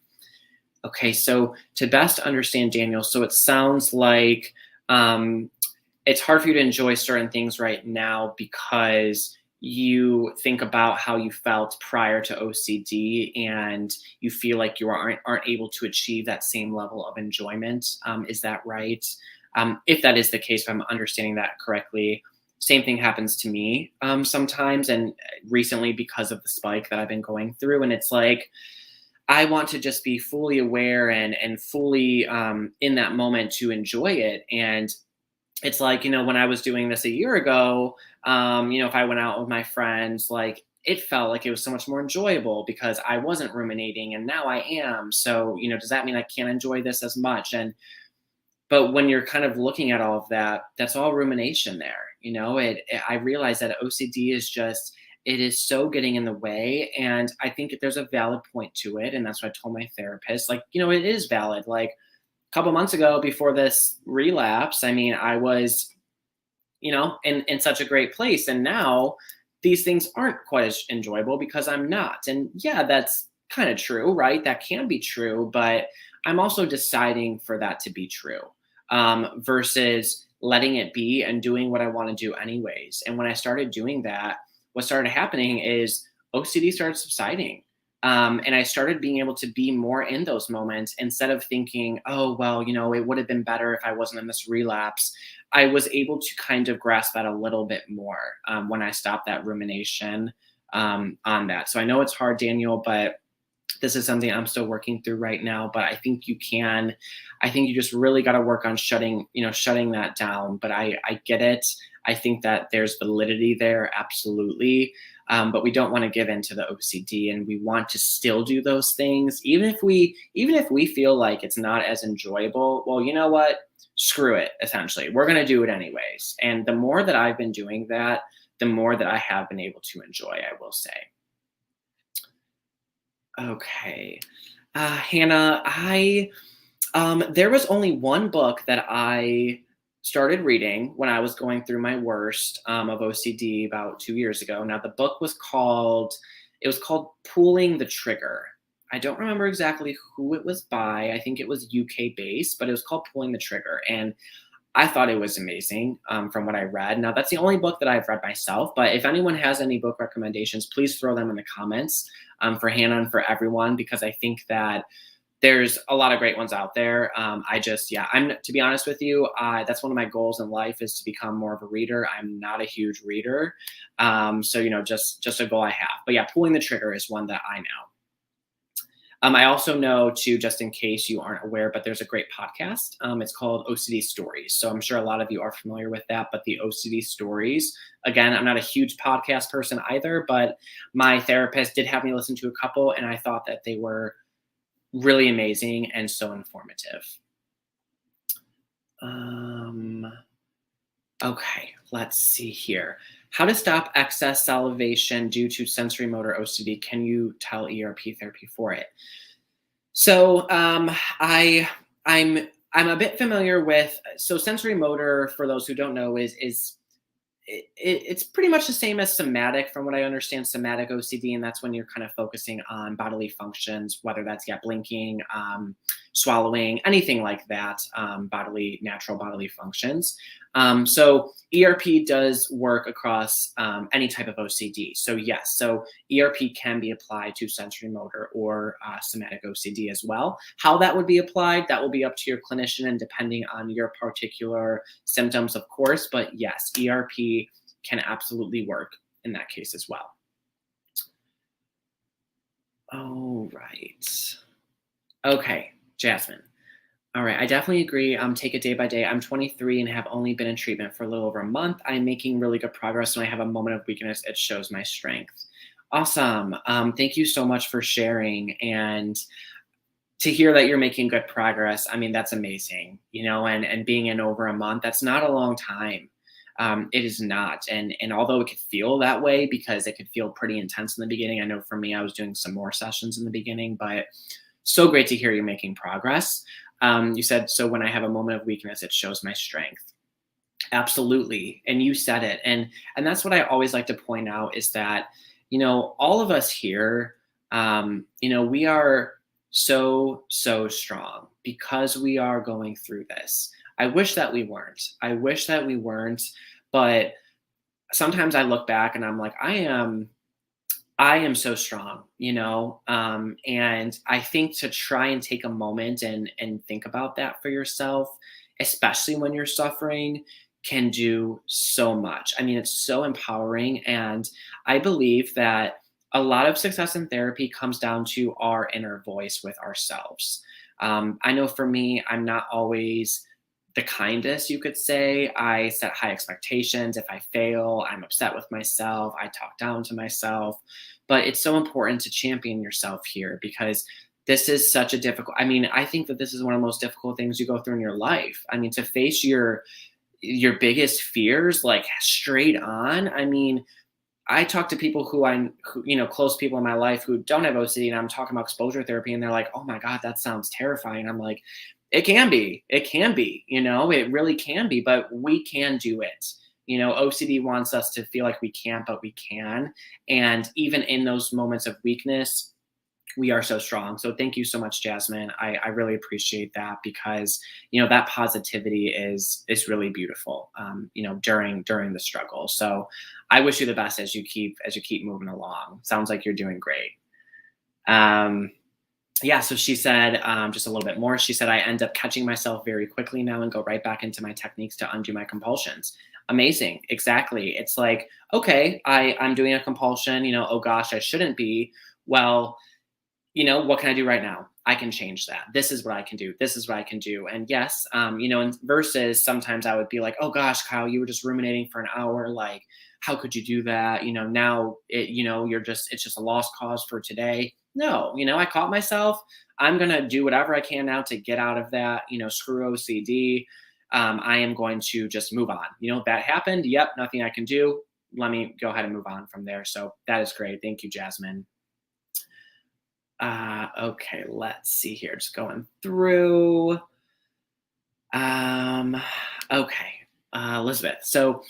Okay, so to best understand Daniel, so it sounds like it's hard for you to enjoy certain things right now because you think about how you felt prior to OCD and you feel like you aren't able to achieve that same level of enjoyment. Is that right? If that is the case, if I'm understanding that correctly, same thing happens to me sometimes, and recently because of the spike that I've been going through. And it's like, I want to just be fully aware and fully in that moment to enjoy it. And it's like, when I was doing this a year ago, if I went out with my friends, like it felt like it was so much more enjoyable because I wasn't ruminating and now I am. So, does that mean I can't enjoy this as much? But when you're kind of looking at all of that, that's all rumination there. I realize that OCD is just, it is so getting in the way. And I think there's a valid point to it. And that's what I told my therapist, like, it is valid. Like, couple months ago before this relapse, I mean, I was, in such a great place. And now these things aren't quite as enjoyable because I'm not. And yeah, that's kind of true, right? That can be true, but I'm also deciding for that to be true versus letting it be and doing what I want to do anyways. And when I started doing that, what started happening is OCD started subsiding. And I started being able to be more in those moments instead of thinking, oh, well, it would have been better if I wasn't in this relapse. I was able to kind of grasp that a little bit more when I stopped that rumination on that. So I know it's hard, Daniel, but this is something I'm still working through right now. But I think you can. I think you just really got to work on shutting that down. But I get it. I think that there's validity there, absolutely. But we don't want to give in to the OCD, and we want to still do those things, even if we feel like it's not as enjoyable. Well, you know what? Screw it. Essentially, we're going to do it anyways. And the more that I've been doing that, the more that I have been able to enjoy, I will say. Okay, Hannah, there was only one book that I started reading when I was going through my worst of OCD about 2 years ago. Now the book was called Pulling the Trigger. I don't remember exactly who it was by. I think it was UK based, but it was called Pulling the Trigger, and I thought it was amazing from what I read. Now that's the only book that I've read myself, but if anyone has any book recommendations, please throw them in the comments for Hannah and for everyone, because I think that there's a lot of great ones out there. To be honest with you, that's one of my goals in life is to become more of a reader. I'm not a huge reader. So, just a goal I have. But yeah, Pulling the Trigger is one that I know. I also know too, just in case you aren't aware, but there's a great podcast. It's called OCD Stories. So I'm sure a lot of you are familiar with that, but the OCD Stories, again, I'm not a huge podcast person either, but my therapist did have me listen to a couple, and I thought that they were really amazing and so informative. Okay, let's see here. How to stop excess salivation due to sensory motor OCD. Can you tell ERP therapy for it? So I'm a bit familiar with, so sensory motor, for those who don't know, it's pretty much the same as somatic, from what I understand, somatic OCD, and that's when you're kind of focusing on bodily functions, whether that's blinking, swallowing, anything like that, natural bodily functions. So ERP does work across any type of OCD. So yes, so ERP can be applied to sensory motor or somatic OCD as well. How that would be applied, that will be up to your clinician and depending on your particular symptoms, of course. But yes, ERP can absolutely work in that case as well. All right. Okay, Jasmine. All right, I definitely agree. Take it day by day. I'm 23 and have only been in treatment for a little over a month. I'm making really good progress. When I have a moment of weakness, it shows my strength. Awesome. Thank you so much for sharing. And to hear that you're making good progress, I mean, that's amazing, and being in over a month, that's not a long time. It is not. And although it could feel that way because it could feel pretty intense in the beginning, I know for me, I was doing some more sessions in the beginning, but so great to hear you're making progress. You said, so when I have a moment of weakness, it shows my strength. Absolutely. And you said it. And that's what I always like to point out is that, all of us here, we are so strong because we are going through this. I wish that we weren't. But sometimes I look back and I'm like, I am so strong, and I think to try and take a moment and think about that for yourself, especially when you're suffering, can do so much. I mean, it's so empowering. And I believe that a lot of success in therapy comes down to our inner voice with ourselves. I know for me, I'm not always the kindest, you could say. I set high expectations. If I fail, I'm upset with myself. I talk down to myself. But it's so important to champion yourself here because this is such a difficult, I think that this is one of the most difficult things you go through in your life. I mean, to face your biggest fears, like straight on. I talk to people who close people in my life who don't have OCD, and I'm talking about exposure therapy, and they're like, oh my God, that sounds terrifying. I'm like, it can be, it really can be, but we can do it. OCD wants us to feel like we can't, but we can. And even in those moments of weakness, we are so strong. So thank you so much, Jasmine. I really appreciate that because, that positivity is really beautiful, during the struggle. So I wish you the best as you keep moving along. Sounds like you're doing great. Yeah, so she said, just a little bit more. She said, I end up catching myself very quickly now and go right back into my techniques to undo my compulsions. Amazing. Exactly. It's like, okay, I'm doing a compulsion, oh gosh, I shouldn't be. Well, what can I do right now? I can change that. This is what I can do. This is what I can do. And yes, and versus sometimes I would be like, oh gosh, Kyle, you were just ruminating for an hour. Like, how could you do that? Now it's just a lost cause for today. No, I caught myself. I'm going to do whatever I can now to get out of that, screw OCD. I am going to just move on. That happened. Yep. Nothing I can do. Let me go ahead and move on from there. So that is great. Thank you, Jasmine. Okay, let's see here. Just going through. Okay, Elizabeth. So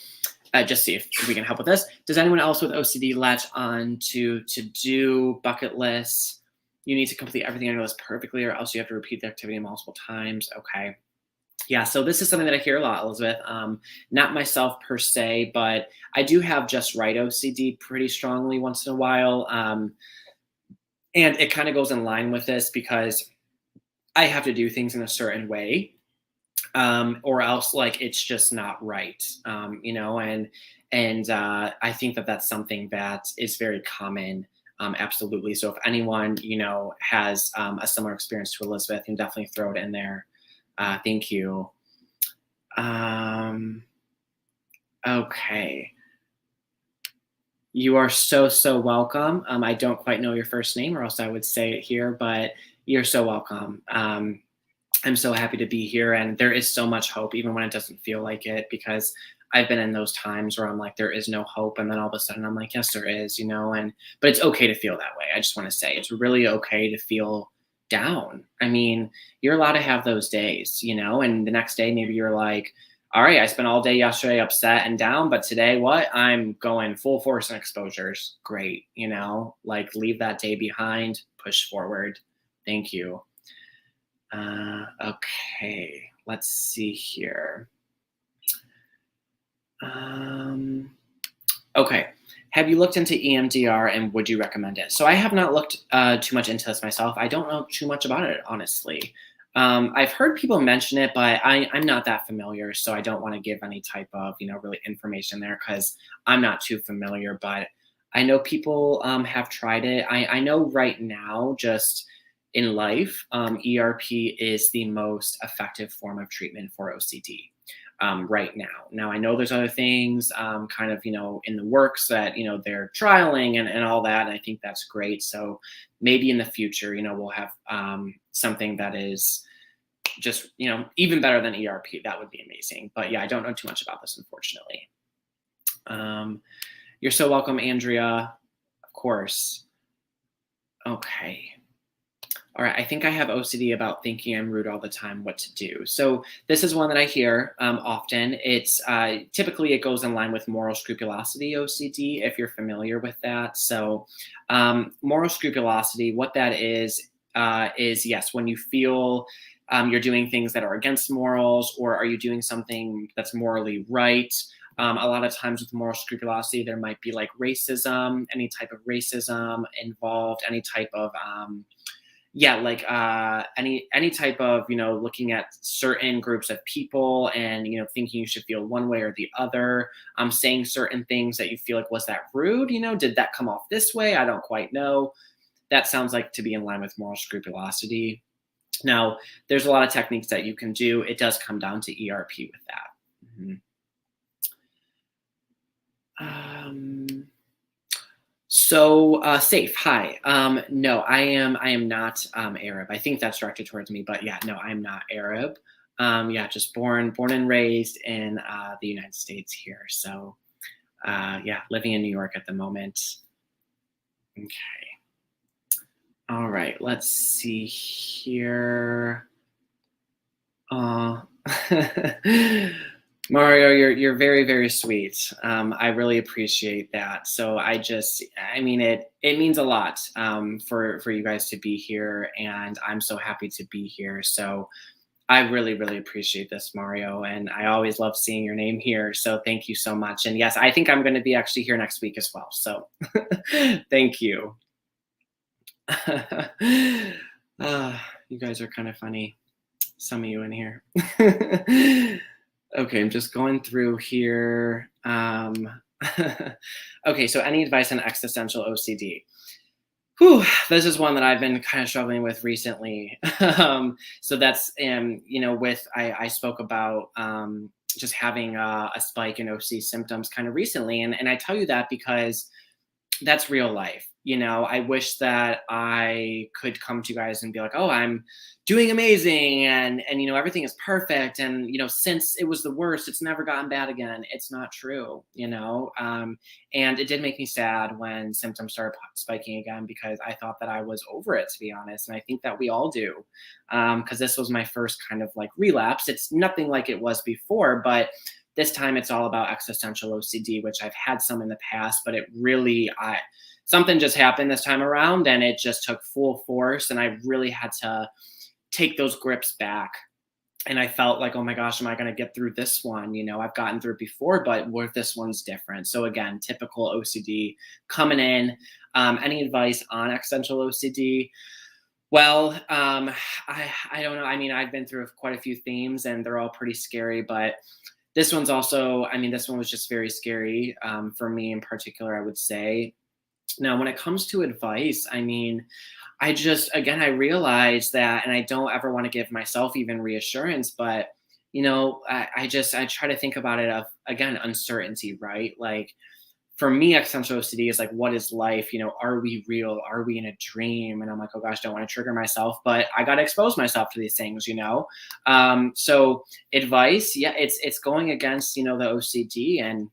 just see if we can help with this. Does anyone else with OCD latch on to do bucket lists? You need to complete everything on your list perfectly, or else you have to repeat the activity multiple times. Okay. Yeah, so this is something that I hear a lot, Elizabeth. Not myself per se, but I do have just right OCD pretty strongly once in a while. And it kind of goes in line with this because I have to do things in a certain way, or else like it's just not right, and I think that that's something that is very common, absolutely. So if anyone has a similar experience to Elizabeth, you can definitely throw it in there. Thank you. Okay. You are so welcome. I don't quite know your first name, or else I would say it here, but you're so welcome. I'm so happy to be here, and there is so much hope, even when it doesn't feel like it, because I've been in those times where I'm like, there is no hope, and then all of a sudden I'm like, yes, there is, but it's okay to feel that way. I just want to say it's really okay to feel down. You're allowed to have those days, and the next day maybe you're like, all right, I spent all day yesterday upset and down, but today what? I'm going full force in exposures. Great. Like leave that day behind, push forward. Thank you. Okay, let's see here. Okay. Have you looked into EMDR and would you recommend it? So I have not looked too much into this myself. I don't know too much about it, honestly. I've heard people mention it, but I'm not that familiar, so I don't want to give any type of, really information there because I'm not too familiar. But I know people have tried it. I know right now, just in life, ERP is the most effective form of treatment for OCD right now. Now, I know there's other things kind of, in the works that, they're trialing and all that. And I think that's great. So maybe in the future, we'll have something that is just, even better than ERP. That would be amazing. But yeah, I don't know too much about this, unfortunately. You're so welcome, Andrea. Of course. Okay. All right, I think I have OCD about thinking I'm rude all the time, what to do. So this is one that I hear often. It's typically it goes in line with moral scrupulosity OCD, if you're familiar with that. So moral scrupulosity, what that is yes, when you feel you're doing things that are against morals, or are you doing something that's morally right? A lot of times with moral scrupulosity, there might be like racism, any type of racism involved, any type of like any type of looking at certain groups of people and thinking you should feel one way or the other, saying certain things that you feel like, was that rude, did that come off this way, I don't quite know. That sounds like to be in line with moral scrupulosity. Now there's a lot of techniques that you can do. It does come down to ERP with that. So safe. Hi. No, I am not Arab. I think that's directed towards me, but yeah, no, I'm not Arab. Yeah, just born and raised in the United States here. So yeah, living in New York at the moment. Okay. All right. Let's see here. Mario, you're very, very sweet. I really appreciate that. So I mean, it means a lot for you guys to be here, and I'm so happy to be here. So I really, really appreciate this, Mario, and I always love seeing your name here. So thank you so much. And yes, I think I'm going to be actually here next week as well. So thank you. You guys are kind of funny. Some of you in here. Okay, I'm just going through here. Okay, so any advice on existential OCD? Whew, this is one that I've been kind of struggling with recently. So that's, I spoke about just having a spike in OC symptoms kind of recently. And I tell you that because that's real life. I wish that I could come to you guys and be like, oh, I'm doing amazing and everything is perfect. And, since it was the worst, it's never gotten bad again. It's not true, and it did make me sad when symptoms started spiking again, because I thought that I was over it, to be honest. And I think that we all do, because this was my first kind of like relapse. It's nothing like it was before, but this time it's all about existential OCD, which I've had some in the past, but it really, something just happened this time around and it just took full force. And I really had to take those grips back. And I felt like, oh my gosh, am I going to get through this one? I've gotten through it before, but what if this one's different? So again, typical OCD coming in. Any advice on existential OCD? Well, I don't know. I mean, I've been through quite a few themes and they're all pretty scary, but this one's also, this one was just very scary for me in particular, I would say. Now, when it comes to advice, I realized that, and I don't ever want to give myself even reassurance, but, I try to think about it of, again, uncertainty, right? Like, for me, existential OCD is like, what is life? Are we real? Are we in a dream? And I'm like, oh gosh, don't want to trigger myself, but I got to expose myself to these things, So advice, yeah, it's going against, the OCD, and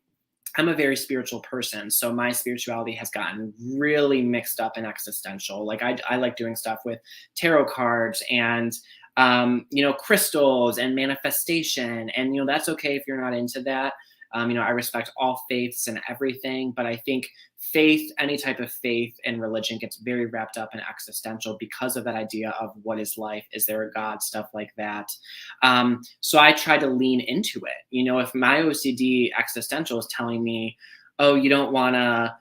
I'm a very spiritual person. So my spirituality has gotten really mixed up in existential. Like I like doing stuff with tarot cards and, crystals and manifestation. And, that's okay if you're not into that. I respect all faiths and everything, but I think faith, any type of faith and religion, gets very wrapped up in existential because of that idea of what is life, is there a God, stuff like that. So I try to lean into it. If my OCD existential is telling me, oh, you don't want to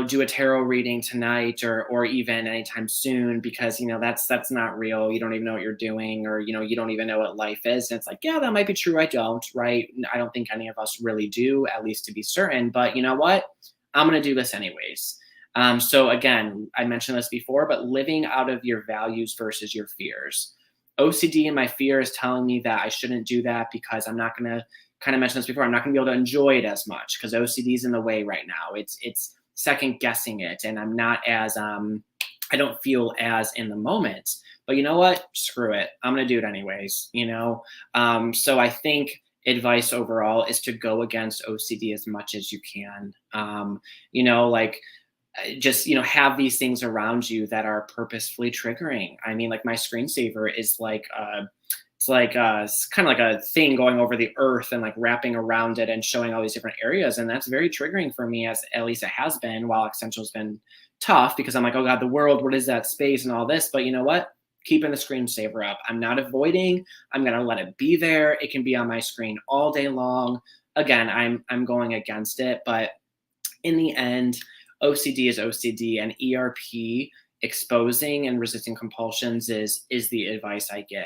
do a tarot reading tonight or even anytime soon because that's not real. You don't even know what you're doing, or you don't even know what life is. And it's like, yeah, that might be true. I don't, right? I don't think any of us really do, at least to be certain. But you know what? I'm going to do this anyways. So again, I mentioned this before, but living out of your values versus your fears. OCD and my fear is telling me that I shouldn't do that because I'm not going to, kind of mentioned this before, I'm not going to be able to enjoy it as much because OCD is in the way right now. It's second guessing it, and I'm not as I don't feel as in the moment. But you know what? Screw it. I'm going to do it anyways. So I think advice overall is to go against OCD as much as you can. Like just have these things around you that are purposefully triggering. I mean, like my screensaver is like it's kind of like a thing going over the earth and like wrapping around it and showing all these different areas, and that's very triggering for me, as at least it has been, while Existential's been tough because I'm like, oh god, the world, what is that space and all this. But you know what? Keeping the screensaver up. I'm not avoiding. I'm gonna let it be there. It can be on my screen all day long. Again, I'm going against it, but in the end, OCD is OCD, and ERP, exposing and resisting compulsions, is the advice I give.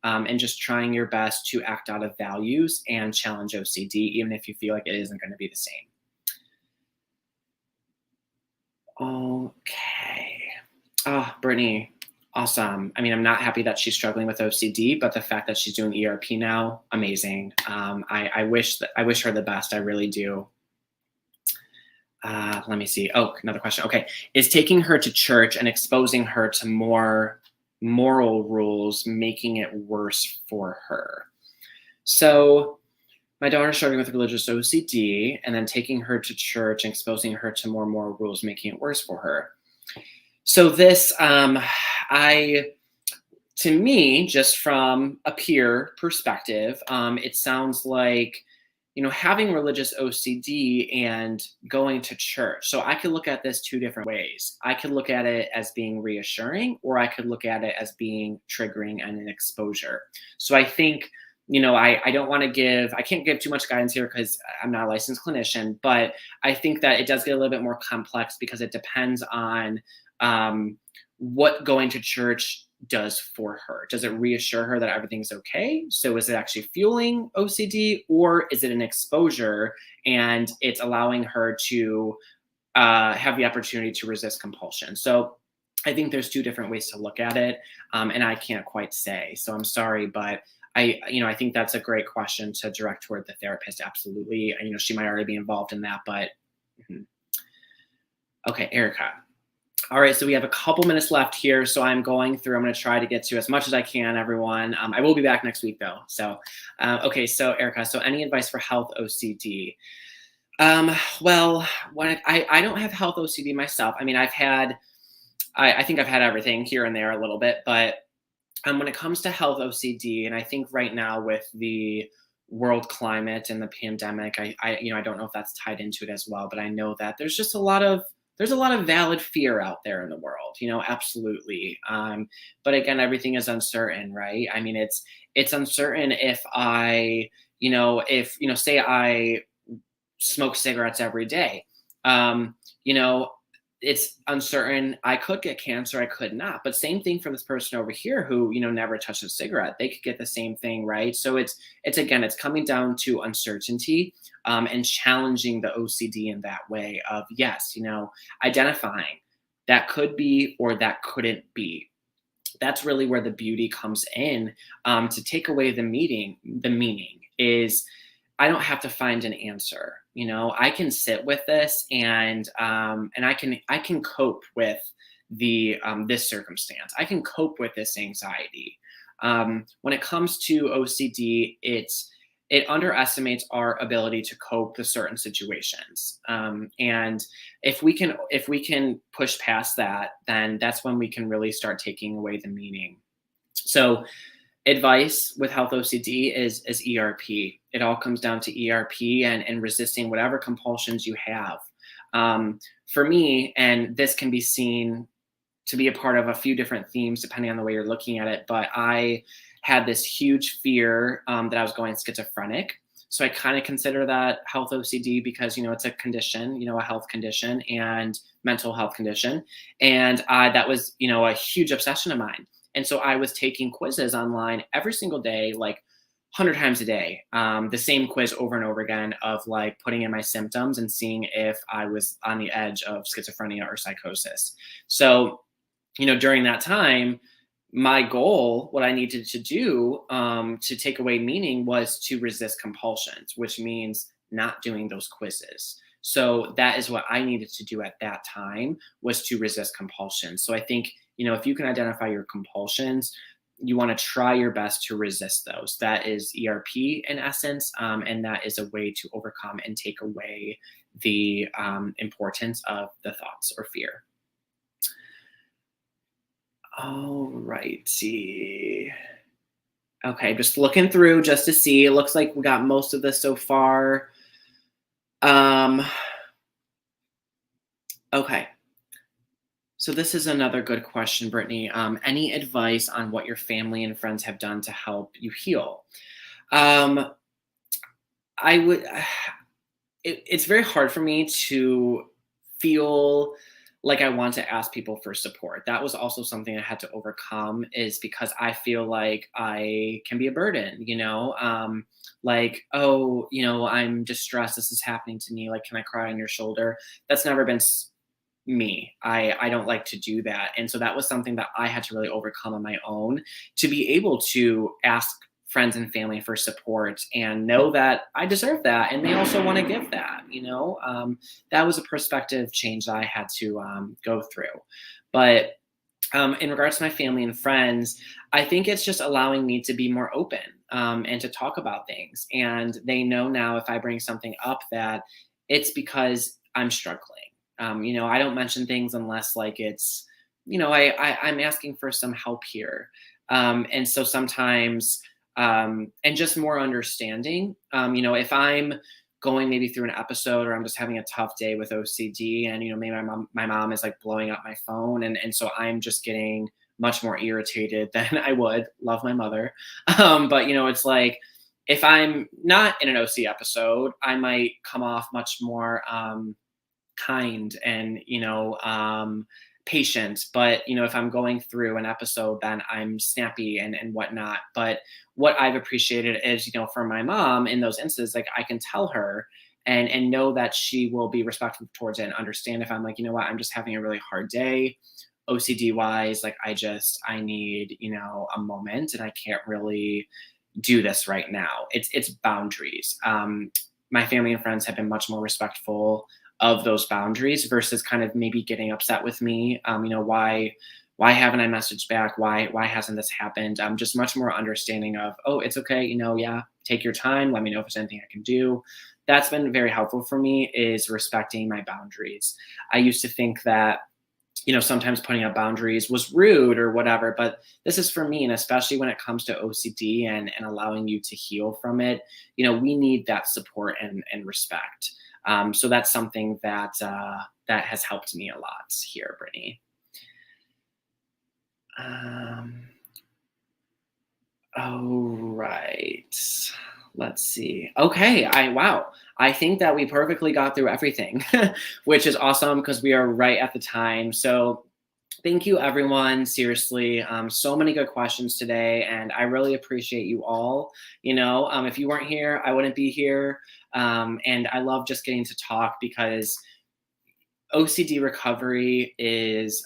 And just trying your best to act out of values and challenge OCD, even if you feel like it isn't going to be the same. Okay. Oh, Brittany, awesome. I mean, I'm not happy that she's struggling with OCD, but the fact that she's doing ERP now, amazing. I wish her the best. I really do. Let me see. Oh, another question. Okay. Is taking her to church and exposing her to more moral rules making it worse for her? So my daughter's struggling with religious OCD, and then taking her to church and exposing her to more moral rules making it worse for her. So this, to me, just from a peer perspective, it sounds like having religious OCD and going to church. So I could look at this two different ways. I could look at it as being reassuring, or I could look at it as being triggering and an exposure. So I think, I don't want to I can't give too much guidance here because I'm not a licensed clinician, but I think that it does get a little bit more complex because it depends on what going to church does for her. Does it reassure her that everything's okay? So is it actually fueling OCD, or is it an exposure and it's allowing her to have the opportunity to resist compulsion? So I think there's two different ways to look at it, and I can't quite say. So I'm sorry, but I think that's a great question to direct toward the therapist. Absolutely, she might already be involved in that, but Okay, Erica. All right, so we have a couple minutes left here, so I'm going through. I'm going to try to get to as much as I can, everyone. I will be back next week, though. So, okay, so Erica, so any advice for health OCD? Well, I don't have health OCD myself. I mean, I think I've had everything here and there a little bit, but when it comes to health OCD, and I think right now with the world climate and the pandemic, I don't know if that's tied into it as well, but I know that there's just a lot of valid fear out there in the world, absolutely. But again, everything is uncertain, right? I mean, it's uncertain if say I smoke cigarettes every day, it's uncertain. I could get cancer, I could not. But same thing for this person over here who, never touched a cigarette. They could get the same thing, right? So it's coming down to uncertainty, and challenging the OCD in that way of, yes, identifying that could be or that couldn't be. That's really where the beauty comes in. To take away the meaning is, I don't have to find an answer. I can sit with this and I can cope with this circumstance. I can cope with this anxiety. When it comes to OCD, it underestimates our ability to cope with certain situations. And if we can push past that, then that's when we can really start taking away the meaning. So Advice with health OCD is ERP. It all comes down to ERP and resisting whatever compulsions you have. For me, and this can be seen to be a part of a few different themes depending on the way you're looking at it, but I had this huge fear that I was going schizophrenic. So I kind of consider that health OCD because, it's a condition, a health condition and mental health condition. And that was, a huge obsession of mine. And so I was taking quizzes online every single day, like 100 times a day, the same quiz over and over again of like putting in my symptoms and seeing if I was on the edge of schizophrenia or psychosis. So, during that time, my goal, what I needed to do to take away meaning was to resist compulsions, which means not doing those quizzes. So that is what I needed to do at that time, was to resist compulsions. So I think, if you can identify your compulsions, you want to try your best to resist those. That is ERP in essence, and that is a way to overcome and take away the importance of the thoughts or fear. All righty. Okay, just looking through just to see. It looks like we got most of this so far. Okay. So this is another good question, Brittany. Any advice on what your family and friends have done to help you heal? I would. It's very hard for me to feel like I want to ask people for support. That was also something I had to overcome, is because I feel like I can be a burden, like, oh, I'm distressed. This is happening to me. Like, can I cry on your shoulder? That's never been me. I don't like to do that. And so that was something that I had to really overcome on my own, to be able to ask friends and family for support and know that I deserve that. And they also want to give that, that was a perspective change that I had to go through. But in regards to my family and friends, I think it's just allowing me to be more open and to talk about things. And they know now, if I bring something up, that it's because I'm struggling. I don't mention things unless like it's, I'm asking for some help here. And so sometimes, and just more understanding, if I'm going maybe through an episode, or I'm just having a tough day with OCD, and, maybe my mom is like blowing up my phone. And so I'm just getting much more irritated than I would. Love my mother. But, it's like, if I'm not in an OC episode, I might come off much more kind and patient. But if I'm going through an episode, then I'm snappy and whatnot. But what I've appreciated is, for my mom in those instances, like, I can tell her and know that she will be respectful towards it and understand if I'm like, I'm just having a really hard day OCD wise. Like, I need a moment, and I can't really do this right now. It's boundaries. My family and friends have been much more respectful of those boundaries versus kind of maybe getting upset with me. Why haven't I messaged back? Why hasn't this happened? Just much more understanding of, oh, it's okay. Yeah, take your time. Let me know if there's anything I can do. That's been very helpful for me, is respecting my boundaries. I used to think that, sometimes putting up boundaries was rude or whatever, but this is for me. And especially when it comes to OCD and allowing you to heal from it, we need that support and respect. So that's something that that has helped me a lot here, Brittany. Oh, right. Let's see. Okay. Wow. I think that we perfectly got through everything, which is awesome because we are right at the time. So thank you, everyone. Seriously, so many good questions today, and I really appreciate you all. If you weren't here, I wouldn't be here. And I love just getting to talk, because OCD recovery is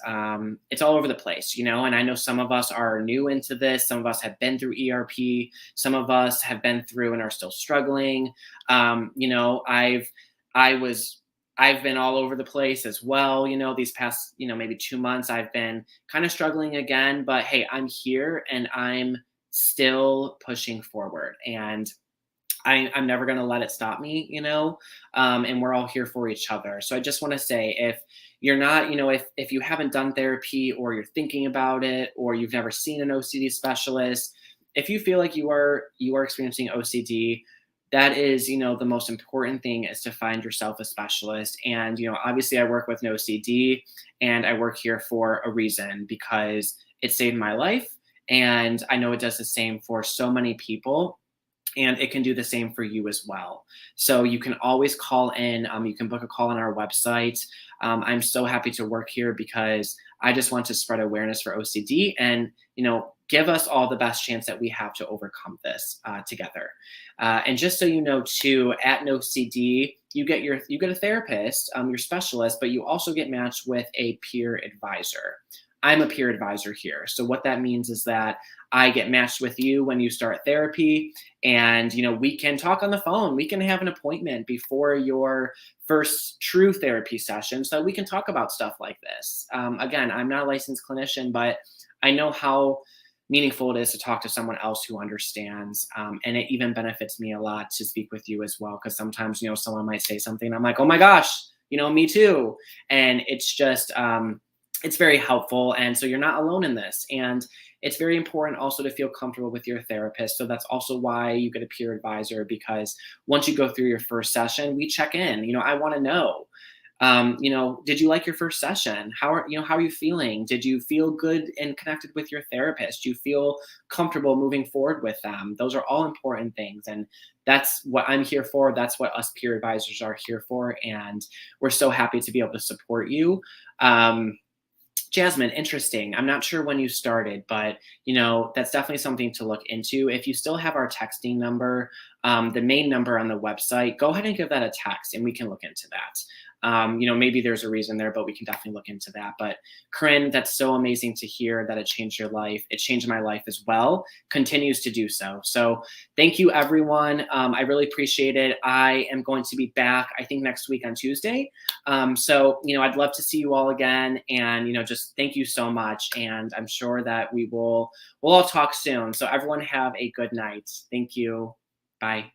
it's all over the place, and I know some of us are new into this. Some of us have been through ERP. Some of us have been through and are still struggling. I've been all over the place as well. These past, maybe 2 months, I've been kind of struggling again, but hey, I'm here and I'm still pushing forward, and I'm never going to let it stop me, and we're all here for each other. So I just want to say, if you're not, if you haven't done therapy, or you're thinking about it, or you've never seen an OCD specialist, if you feel like you are experiencing OCD, that is, the most important thing is to find yourself a specialist. And, obviously I work with NOCD and I work here for a reason because it saved my life. And I know it does the same for so many people. And it can do the same for you as well. So you can always call in. You can book a call on our website. I'm so happy to work here because I just want to spread awareness for OCD and, give us all the best chance that we have to overcome this together. And just so you know, too, at NOCD, you get a therapist, your specialist, but you also get matched with a peer advisor. I'm a peer advisor here. So what that means is that I get matched with you when you start therapy, and we can talk on the phone. We can have an appointment before your first true therapy session so we can talk about stuff like this. Again, I'm not a licensed clinician, but I know how meaningful it is to talk to someone else who understands. And it even benefits me a lot to speak with you as well, because sometimes, someone might say something and I'm like, oh my gosh, me too. And it's just, it's very helpful. And so you're not alone in this. And it's very important also to feel comfortable with your therapist. So that's also why you get a peer advisor, because once you go through your first session, we check in. I want to know, did you like your first session? How are you feeling? Did you feel good and connected with your therapist? Do you feel comfortable moving forward with them? Those are all important things. And that's what I'm here for. That's what us peer advisors are here for. And we're so happy to be able to support you. Jasmine, interesting. I'm not sure when you started, but that's definitely something to look into. If you still have our texting number, the main number on the website, go ahead and give that a text and we can look into that. Maybe there's a reason there, but we can definitely look into that. But Corinne, that's so amazing to hear that it changed your life. It changed my life as well, continues to do so. So thank you, everyone. I really appreciate it. I am going to be back, I think, next week on Tuesday. So, I'd love to see you all again. And, just thank you so much. And I'm sure that we'll all talk soon. So everyone have a good night. Thank you. Bye.